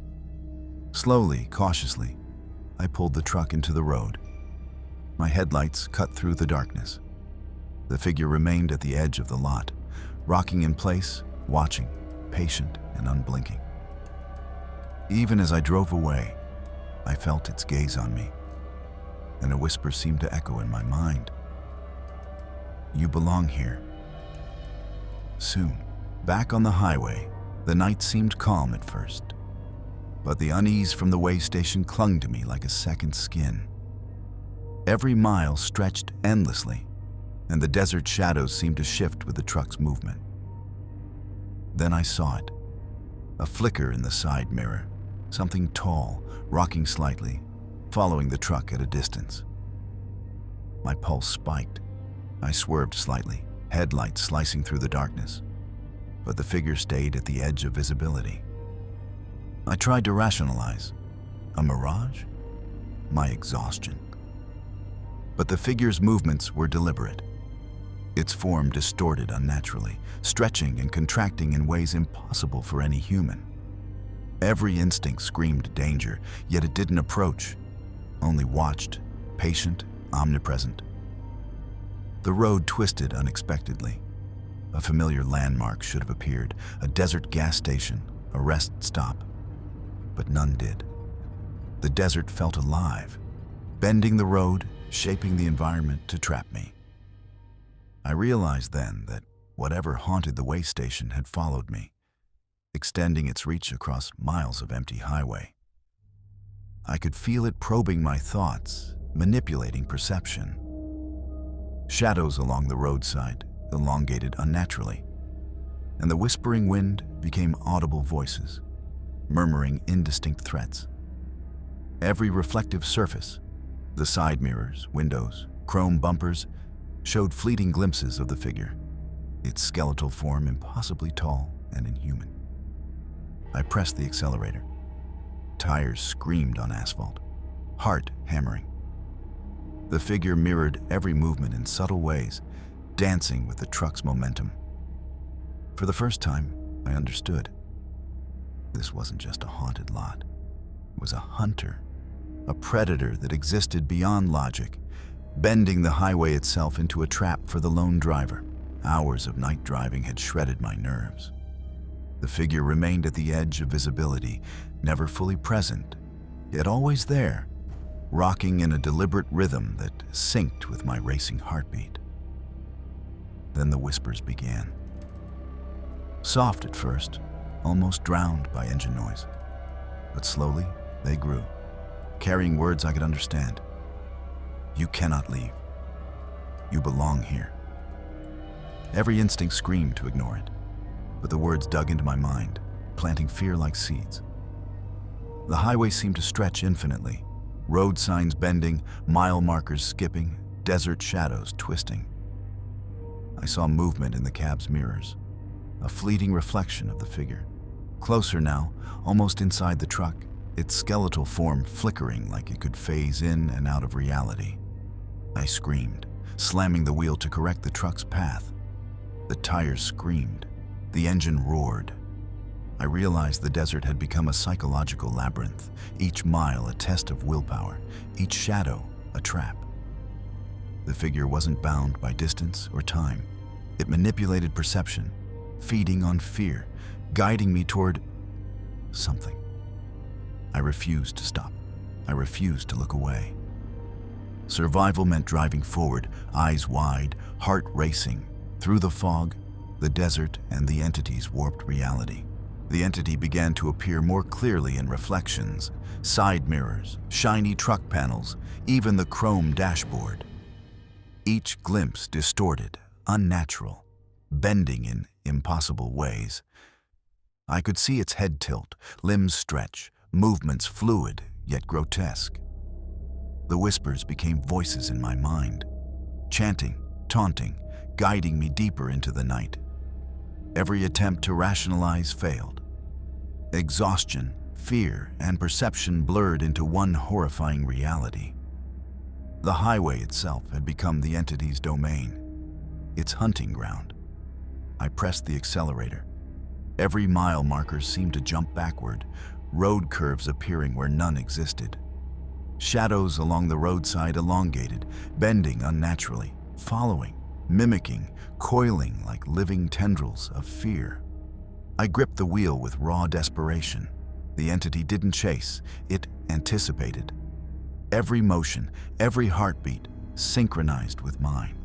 Slowly, cautiously, I pulled the truck into the road. My headlights cut through the darkness. The figure remained at the edge of the lot, rocking in place, watching, patient and unblinking. Even as I drove away, I felt its gaze on me, and a whisper seemed to echo in my mind. You belong here. Soon, back on the highway, the night seemed calm at first, but the unease from the way station clung to me like a second skin. Every mile stretched endlessly, and the desert shadows seemed to shift with the truck's movement. Then I saw it, a flicker in the side mirror, something tall, rocking slightly, following the truck at a distance. My pulse spiked. I swerved slightly, headlights slicing through the darkness, but the figure stayed at the edge of visibility. I tried to rationalize. A mirage? My exhaustion. But the figure's movements were deliberate. Its form distorted unnaturally, stretching and contracting in ways impossible for any human. Every instinct screamed danger, yet it didn't approach, only watched, patient, omnipresent. The road twisted unexpectedly. A familiar landmark should have appeared, a desert gas station, a rest stop, but none did. The desert felt alive, bending the road, shaping the environment to trap me. I realized then that whatever haunted the way station had followed me, extending its reach across miles of empty highway. I could feel it probing my thoughts, manipulating perception. Shadows along the roadside elongated unnaturally, and the whispering wind became audible voices, murmuring indistinct threats. Every reflective surface, the side mirrors, windows, chrome bumpers, showed fleeting glimpses of the figure, its skeletal form impossibly tall and inhuman. I pressed the accelerator. Tires screamed on asphalt, heart hammering. The figure mirrored every movement in subtle ways, dancing with the truck's momentum. For the first time, I understood. This wasn't just a haunted lot. It was a hunter, a predator that existed beyond logic, bending the highway itself into a trap for the lone driver. Hours of night driving had shredded my nerves. The figure remained at the edge of visibility, never fully present, yet always there, rocking in a deliberate rhythm that synced with my racing heartbeat. Then the whispers began. Soft at first, almost drowned by engine noise. But slowly, they grew, carrying words I could understand. You cannot leave. You belong here. Every instinct screamed to ignore it, but the words dug into my mind, planting fear like seeds. The highway seemed to stretch infinitely, road signs bending, mile markers skipping, desert shadows twisting. I saw movement in the cab's mirrors, a fleeting reflection of the figure. Closer now, almost inside the truck, its skeletal form flickering like it could phase in and out of reality. I screamed, slamming the wheel to correct the truck's path. The tires screamed. The engine roared. I realized the desert had become a psychological labyrinth, each mile a test of willpower, each shadow a trap. The figure wasn't bound by distance or time. It manipulated perception, feeding on fear, guiding me toward something. I refused to stop. I refused to look away. Survival meant driving forward, eyes wide, heart racing. Through the fog, the desert, and the entity's warped reality. The entity began to appear more clearly in reflections, side mirrors, shiny truck panels, even the chrome dashboard. Each glimpse distorted, unnatural, bending in impossible ways. I could see its head tilt, limbs stretch, movements fluid yet grotesque. The whispers became voices in my mind, chanting, taunting, guiding me deeper into the night. Every attempt to rationalize failed. Exhaustion, fear, and perception blurred into one horrifying reality. The highway itself had become the entity's domain, its hunting ground. I pressed the accelerator. Every mile marker seemed to jump backward, road curves appearing where none existed. Shadows along the roadside elongated, bending unnaturally, following, mimicking, coiling like living tendrils of fear. I gripped the wheel with raw desperation. The entity didn't chase, it anticipated. Every motion, every heartbeat, synchronized with mine.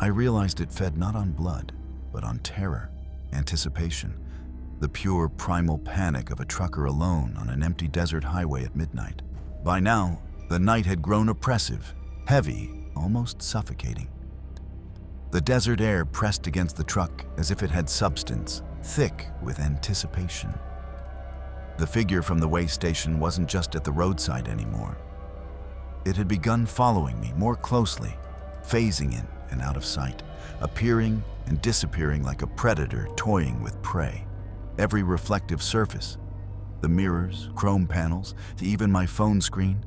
I realized it fed not on blood, but on terror, anticipation, the pure primal panic of a trucker alone on an empty desert highway at midnight. By now, the night had grown oppressive, heavy, almost suffocating. The desert air pressed against the truck as if it had substance, thick with anticipation. The figure from the way station wasn't just at the roadside anymore. It had begun following me more closely, phasing in and out of sight, appearing and disappearing like a predator toying with prey. Every reflective surface, the mirrors, chrome panels, even my phone screen,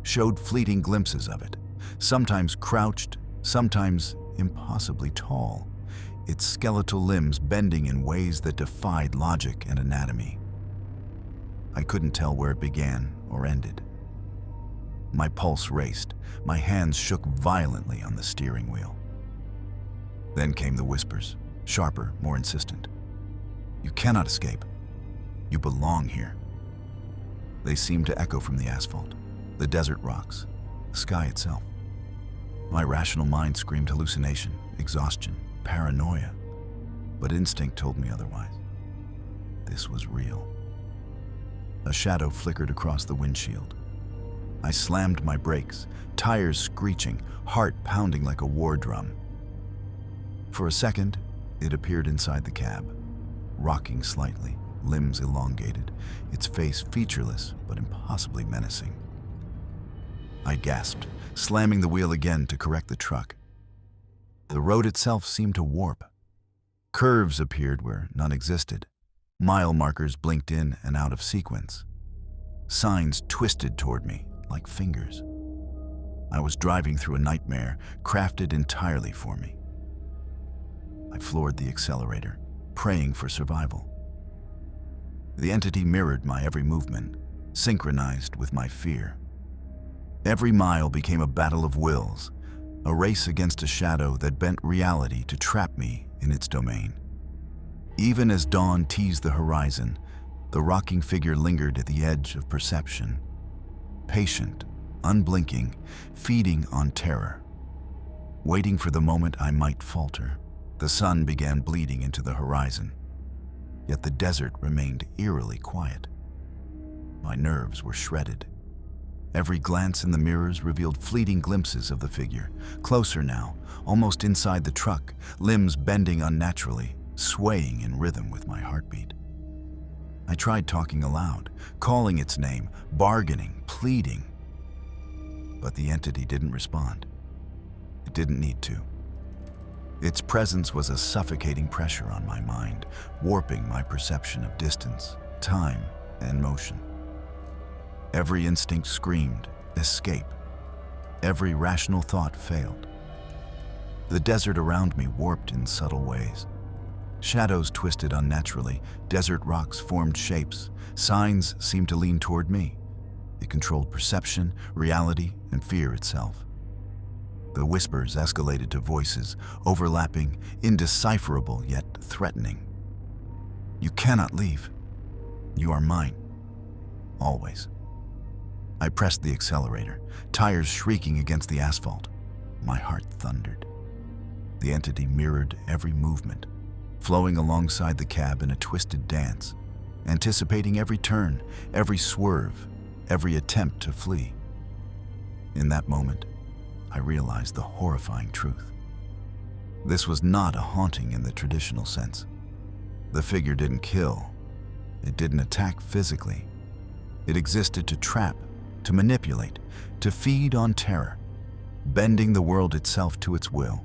showed fleeting glimpses of it, sometimes crouched, sometimes impossibly tall, its skeletal limbs bending in ways that defied logic and anatomy. I couldn't tell where it began or ended. My pulse raced, my hands shook violently on the steering wheel. Then came the whispers, sharper, more insistent. "You cannot escape. You belong here." They seemed to echo from the asphalt, the desert rocks, the sky itself. My rational mind screamed hallucination, exhaustion, paranoia, but instinct told me otherwise. This was real. A shadow flickered across the windshield. I slammed my brakes, tires screeching, heart pounding like a war drum. For a second, it appeared inside the cab, rocking slightly, limbs elongated, its face featureless but impossibly menacing. I gasped, slamming the wheel again to correct the truck. The road itself seemed to warp. Curves appeared where none existed. Mile markers blinked in and out of sequence. Signs twisted toward me like fingers. I was driving through a nightmare crafted entirely for me. I floored the accelerator, praying for survival. The entity mirrored my every movement, synchronized with my fear. Every mile became a battle of wills, a race against a shadow that bent reality to trap me in its domain. Even as dawn teased the horizon, the rocking figure lingered at the edge of perception, patient, unblinking, feeding on terror. Waiting for the moment I might falter, the sun began bleeding into the horizon. Yet the desert remained eerily quiet. My nerves were shredded. Every glance in the mirrors revealed fleeting glimpses of the figure, closer now, almost inside the truck, limbs bending unnaturally, swaying in rhythm with my heartbeat. I tried talking aloud, calling its name, bargaining, pleading. But the entity didn't respond. It didn't need to. Its presence was a suffocating pressure on my mind, warping my perception of distance, time, and motion. Every instinct screamed, escape. Every rational thought failed. The desert around me warped in subtle ways. Shadows twisted unnaturally, desert rocks formed shapes, signs seemed to lean toward me. It controlled perception, reality, and fear itself. The whispers escalated to voices, overlapping, indecipherable yet threatening. "You cannot leave. You are mine. Always." I pressed the accelerator, tires shrieking against the asphalt. My heart thundered. The entity mirrored every movement, flowing alongside the cab in a twisted dance, anticipating every turn, every swerve, every attempt to flee. In that moment, I realized the horrifying truth. This was not a haunting in the traditional sense. The figure didn't kill. It didn't attack physically. It existed to trap, to manipulate, to feed on terror, bending the world itself to its will.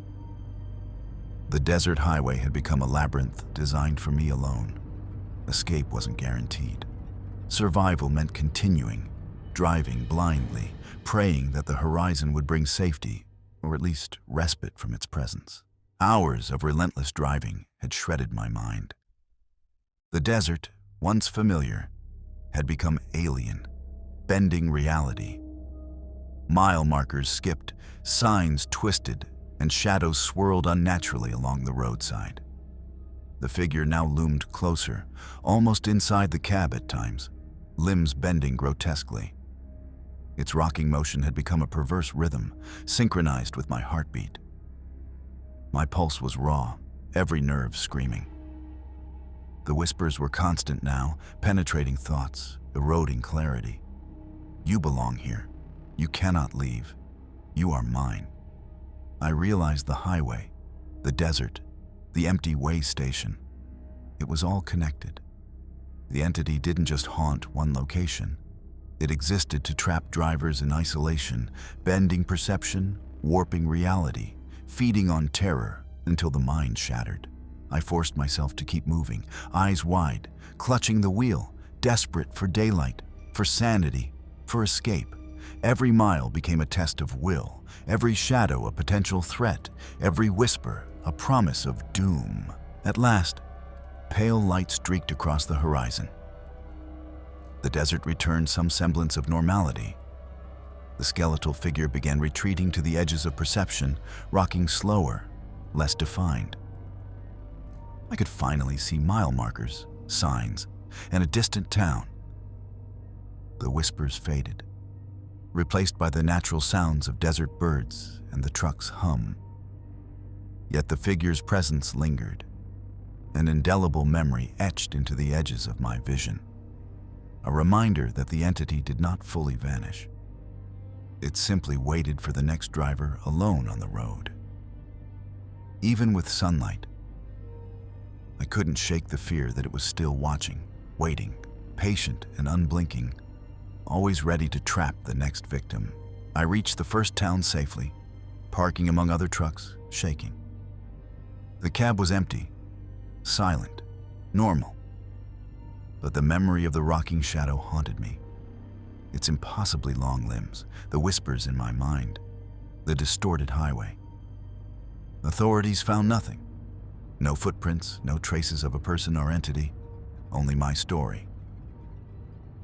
The desert highway had become a labyrinth designed for me alone. Escape wasn't guaranteed. Survival meant continuing, driving blindly, praying that the horizon would bring safety, or at least respite from its presence. Hours of relentless driving had shredded my mind. The desert, once familiar, had become alien, bending reality. Mile markers skipped, signs twisted, and shadows swirled unnaturally along the roadside. The figure now loomed closer, almost inside the cab at times, limbs bending grotesquely. Its rocking motion had become a perverse rhythm, synchronized with my heartbeat. My pulse was raw, every nerve screaming. The whispers were constant now, penetrating thoughts, eroding clarity. "You belong here. You cannot leave. You are mine." I realized the highway, the desert, the empty way station. It was all connected. The entity didn't just haunt one location. It existed to trap drivers in isolation, bending perception, warping reality, feeding on terror until the mind shattered. I forced myself to keep moving, eyes wide, clutching the wheel, desperate for daylight, for sanity, for escape. Every mile became a test of will, every shadow a potential threat, every whisper a promise of doom. At last, pale light streaked across the horizon. The desert returned some semblance of normality. The skeletal figure began retreating to the edges of perception, rocking slower, less defined. I could finally see mile markers, signs, and a distant town. The whispers faded, replaced by the natural sounds of desert birds and the truck's hum. Yet the figure's presence lingered, an indelible memory etched into the edges of my vision, a reminder that the entity did not fully vanish. It simply waited for the next driver alone on the road. Even with sunlight, I couldn't shake the fear that it was still watching, waiting, patient and unblinking, always ready to trap the next victim. I reached the first town safely, parking among other trucks, shaking. The cab was empty, silent, normal. But the memory of the rocking shadow haunted me. Its impossibly long limbs, the whispers in my mind, the distorted highway. Authorities found nothing. No footprints, no traces of a person or entity, only my story.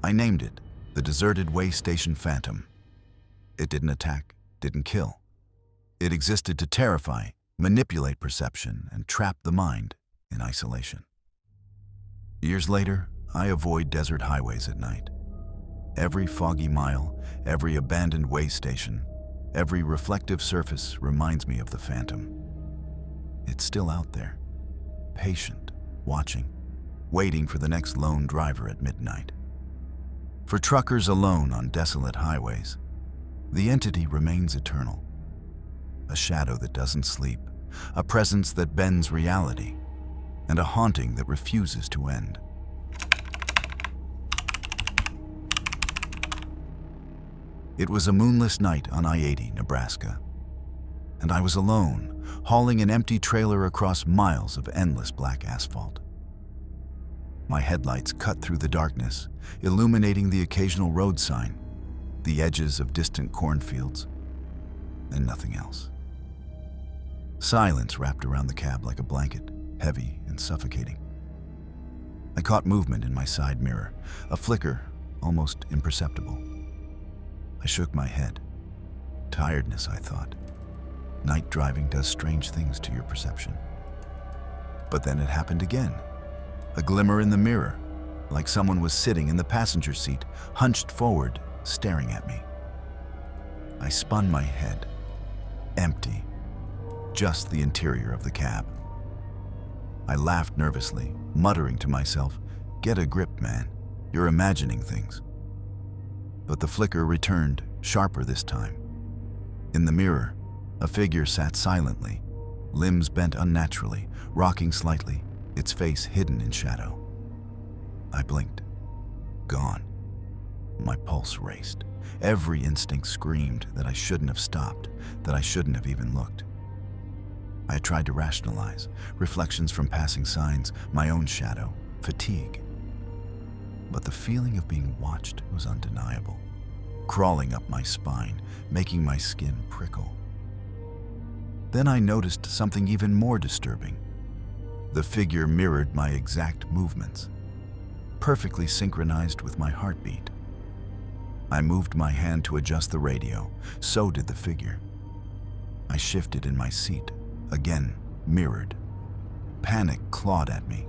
I named it the deserted way station phantom. It didn't attack, didn't kill. It existed to terrify, manipulate perception, and trap the mind in isolation. Years later, I avoid desert highways at night. Every foggy mile, every abandoned way station, every reflective surface reminds me of the phantom. It's still out there, patient, watching, waiting for the next lone driver at midnight. For truckers alone on desolate highways, the entity remains eternal. A shadow that doesn't sleep, a presence that bends reality, and a haunting that refuses to end. It was a moonless night on I-80, Nebraska, and I was alone, hauling an empty trailer across miles of endless black asphalt. My headlights cut through the darkness, illuminating the occasional road sign, the edges of distant cornfields, and nothing else. Silence wrapped around the cab like a blanket, heavy and suffocating. I caught movement in my side mirror, a flicker, almost imperceptible. I shook my head. Tiredness, I thought. Night driving does strange things to your perception. But then it happened again. A glimmer in the mirror, like someone was sitting in the passenger seat, hunched forward, staring at me. I spun my head. Empty. Just the interior of the cab. I laughed nervously, muttering to myself, "Get a grip, man. You're imagining things." But the flicker returned, sharper this time. In the mirror, a figure sat silently, limbs bent unnaturally, rocking slightly, its face hidden in shadow. I blinked. Gone. My pulse raced. Every instinct screamed that I shouldn't have stopped, that I shouldn't have even looked. I tried to rationalize, reflections from passing signs, my own shadow, fatigue. But the feeling of being watched was undeniable, crawling up my spine, making my skin prickle. Then I noticed something even more disturbing. The figure mirrored my exact movements, perfectly synchronized with my heartbeat. I moved my hand to adjust the radio, so did the figure. I shifted in my seat, again mirrored. Panic clawed at me.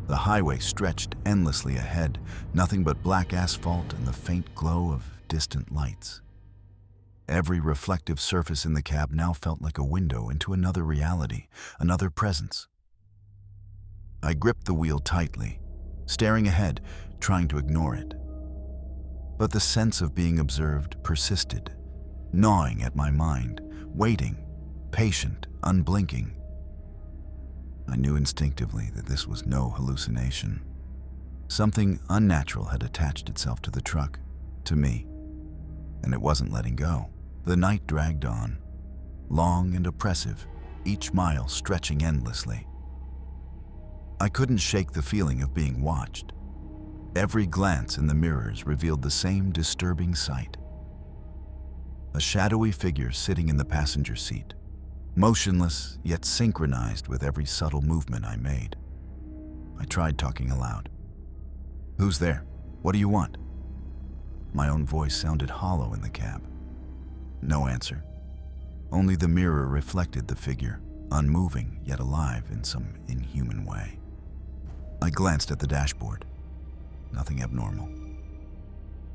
The highway stretched endlessly ahead, nothing but black asphalt and the faint glow of distant lights. Every reflective surface in the cab now felt like a window into another reality, another presence. I gripped the wheel tightly, staring ahead, trying to ignore it. But the sense of being observed persisted, gnawing at my mind, waiting, patient, unblinking. I knew instinctively that this was no hallucination. Something unnatural had attached itself to the truck, to me, and it wasn't letting go. The night dragged on, long and oppressive, each mile stretching endlessly. I couldn't shake the feeling of being watched. Every glance in the mirrors revealed the same disturbing sight. A shadowy figure sitting in the passenger seat, motionless yet synchronized with every subtle movement I made. I tried talking aloud. "Who's there? What do you want?" My own voice sounded hollow in the cab. No answer. Only the mirror reflected the figure, unmoving yet alive in some inhuman way. I glanced at the dashboard. Nothing abnormal.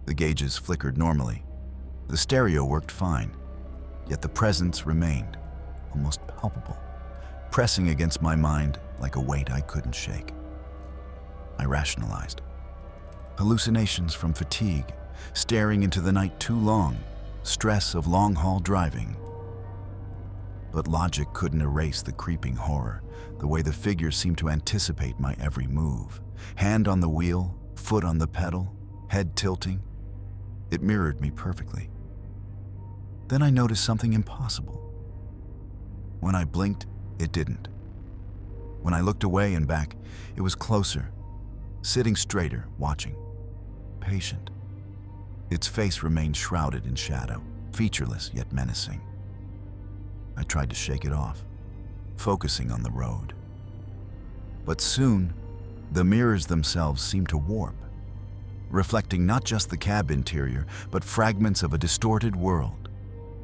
The gauges flickered normally. The stereo worked fine, yet the presence remained, almost palpable, pressing against my mind like a weight I couldn't shake. I rationalized. Hallucinations from fatigue, staring into the night too long, stress of long-haul driving. But logic couldn't erase the creeping horror, the way the figure seemed to anticipate my every move. Hand on the wheel, foot on the pedal, head tilting. It mirrored me perfectly. Then I noticed something impossible. When I blinked, it didn't. When I looked away and back, it was closer, sitting straighter, watching, patient. Its face remained shrouded in shadow, featureless yet menacing. I tried to shake it off, focusing on the road. But soon, the mirrors themselves seemed to warp, reflecting not just the cab interior, but fragments of a distorted world.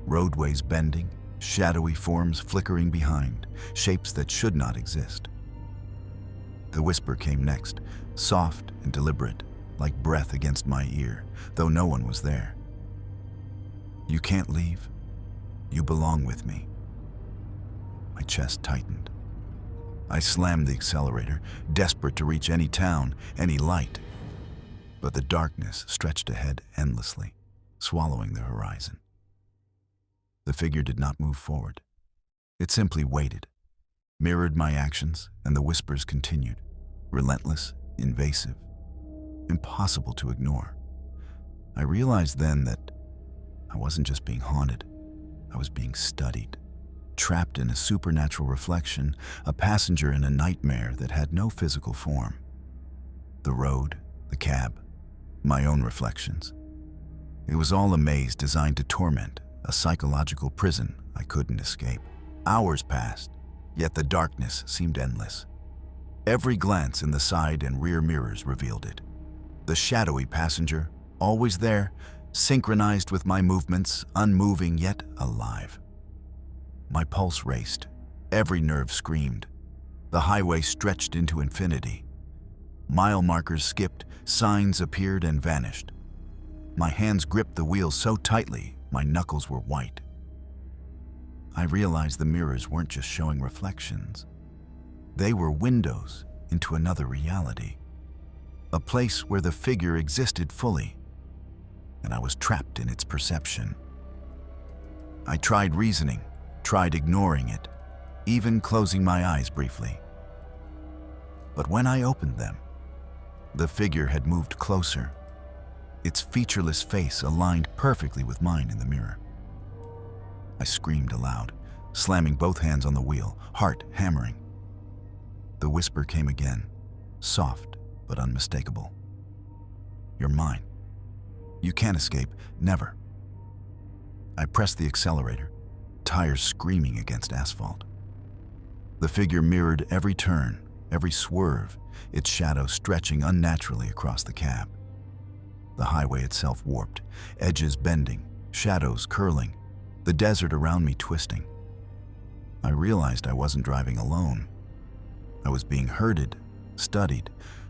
Roadways bending, shadowy forms flickering behind, shapes that should not exist. The whisper came next, soft and deliberate, like breath against my ear, though no one was there. "You can't leave. You belong with me." My chest tightened. I slammed the accelerator, desperate to reach any town, any light. But the darkness stretched ahead endlessly, swallowing the horizon. The figure did not move forward. It simply waited, mirrored my actions, and the whispers continued, relentless, invasive, impossible to ignore. I realized then that I wasn't just being haunted, I was being studied, trapped in a supernatural reflection, a passenger in a nightmare that had no physical form. The road, the cab, my own reflections. It was all a maze designed to torment, a psychological prison I couldn't escape. Hours passed, yet the darkness seemed endless. Every glance in the side and rear mirrors revealed it. The shadowy passenger, always there, synchronized with my movements, unmoving yet alive. My pulse raced. Every nerve screamed. The highway stretched into infinity. Mile markers skipped, signs appeared and vanished. My hands gripped the wheel so tightly, my knuckles were white. I realized the mirrors weren't just showing reflections. They were windows into another reality. A place where the figure existed fully, and I was trapped in its perception. I tried reasoning, tried ignoring it, even closing my eyes briefly. But when I opened them, the figure had moved closer. Its featureless face aligned perfectly with mine in the mirror. I screamed aloud, slamming both hands on the wheel, heart hammering. The whisper came again, soft but unmistakable. "You're mine. You can't escape, never." I pressed the accelerator, tires screaming against asphalt. The figure mirrored every turn, every swerve, its shadow stretching unnaturally across the cab. The highway itself warped, edges bending, shadows curling, the desert around me twisting. I realized I wasn't driving alone. I was being herded, studied,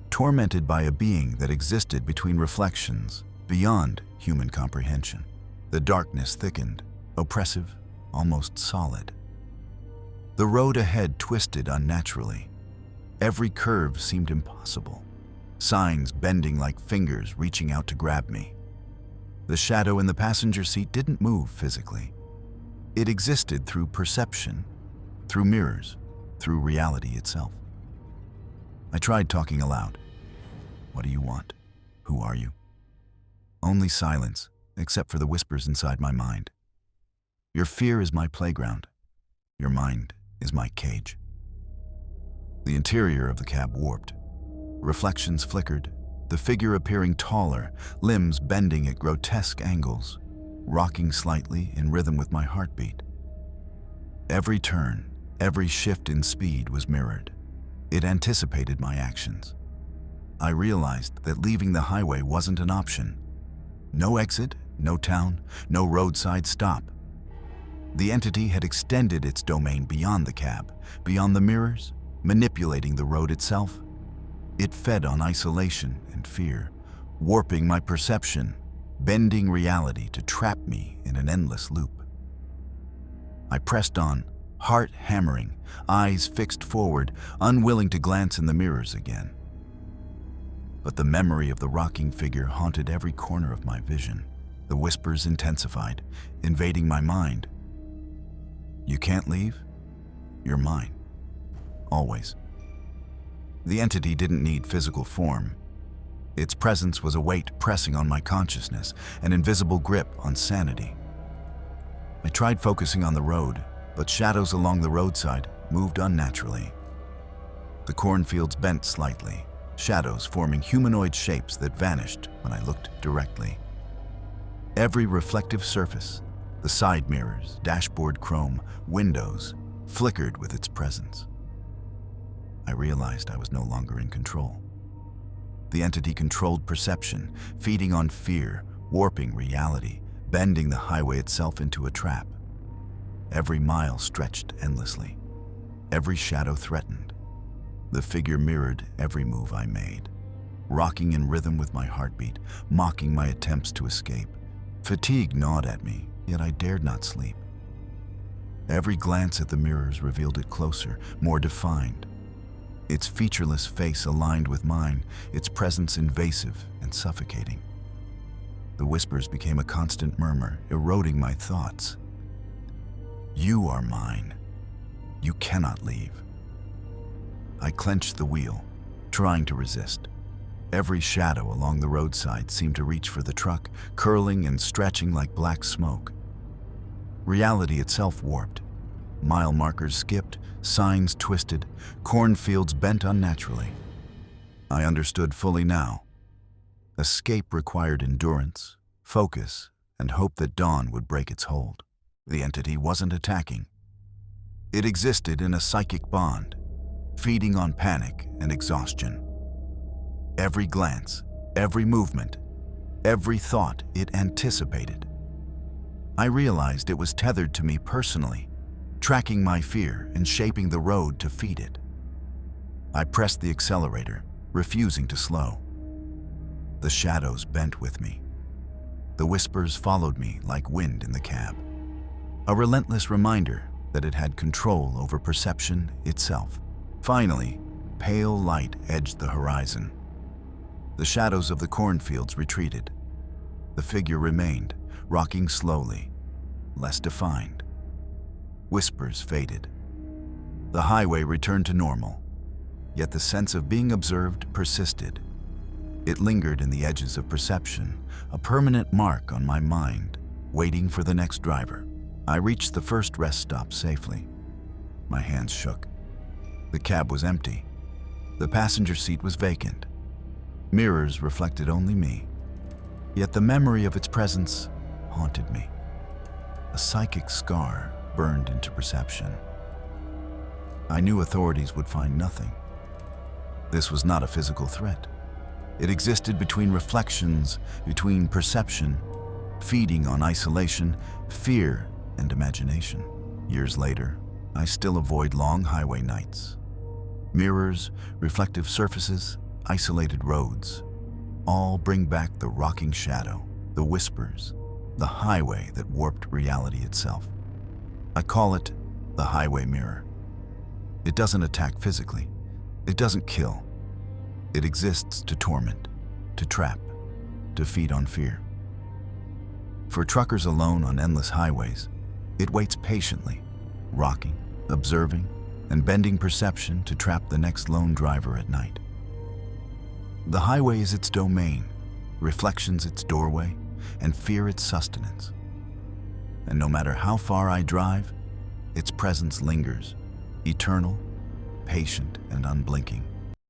tormented by a being that existed between reflections, beyond human comprehension. The darkness thickened, oppressive, almost solid. The road ahead twisted unnaturally. Every curve seemed impossible, signs bending like fingers reaching out to grab me. The shadow in the passenger seat didn't move physically. It existed through perception, through mirrors, through reality itself. I tried talking aloud. "What do you want? Who are you?" Only silence, except for the whispers inside my mind. "Your fear is my playground. Your mind is my cage." The interior of the cab warped. Reflections flickered, the figure appearing taller, limbs bending at grotesque angles, rocking slightly in rhythm with my heartbeat. Every turn, every shift in speed was mirrored. It anticipated my actions. I realized that leaving the highway wasn't an option. No exit, no town, no roadside stop. The entity had extended its domain beyond the cab, beyond the mirrors, manipulating the road itself. It fed on isolation and fear, warping my perception, bending reality to trap me in an endless loop. I pressed on, heart hammering, eyes fixed forward, unwilling to glance in the mirrors again. But the memory of the rocking figure haunted every corner of my vision. The whispers intensified, invading my mind. "You can't leave? You're mine. Always." The entity didn't need physical form. Its presence was a weight pressing on my consciousness, an invisible grip on sanity. I tried focusing on the road, but shadows along the roadside moved unnaturally. The cornfields bent slightly, shadows forming humanoid shapes that vanished when I looked directly. Every reflective surface, the side mirrors, dashboard chrome, windows, flickered with its presence. I realized I was no longer in control. The entity controlled perception, feeding on fear, warping reality, bending the highway itself into a trap. Every mile stretched endlessly. Every shadow threatened. The figure mirrored every move I made, rocking in rhythm with my heartbeat, mocking my attempts to escape. Fatigue gnawed at me, yet I dared not sleep. Every glance at the mirrors revealed it closer, more defined. Its featureless face aligned with mine, its presence invasive and suffocating. The whispers became a constant murmur, eroding my thoughts. "You are mine. You cannot leave." I clenched the wheel, trying to resist. Every shadow along the roadside seemed to reach for the truck, curling and stretching like black smoke. Reality itself warped. Mile markers skipped, signs twisted, cornfields bent unnaturally. I understood fully now. Escape required endurance, focus, and hope that dawn would break its hold. The entity wasn't attacking. It existed in a psychic bond, feeding on panic and exhaustion. Every glance, every movement, every thought it anticipated. I realized it was tethered to me personally, tracking my fear and shaping the road to feed it. I pressed the accelerator, refusing to slow. The shadows bent with me. The whispers followed me like wind in the cab. A relentless reminder that it had control over perception itself. Finally, pale light edged the horizon. The shadows of the cornfields retreated. The figure remained, rocking slowly, less defined. Whispers faded. The highway returned to normal, yet the sense of being observed persisted. It lingered in the edges of perception, a permanent mark on my mind, waiting for the next driver. I reached the first rest stop safely. My hands shook. The cab was empty. The passenger seat was vacant. Mirrors reflected only me. Yet the memory of its presence haunted me. A psychic scar burned into perception. I knew authorities would find nothing. This was not a physical threat. It existed between reflections, between perception, feeding on isolation, fear, and imagination. Years later, I still avoid long highway nights. Mirrors, reflective surfaces, isolated roads, all bring back the rocking shadow, the whispers, the highway that warped reality itself. I call it the highway mirror. It doesn't attack physically. It doesn't kill. It exists to torment, to trap, to feed on fear. For truckers alone on endless highways, it waits patiently, rocking, observing, and bending perception to trap the next lone driver at night. The highway is its domain, reflections its doorway, and fear its sustenance. And no matter how far I drive, its presence lingers, eternal, patient, and unblinking.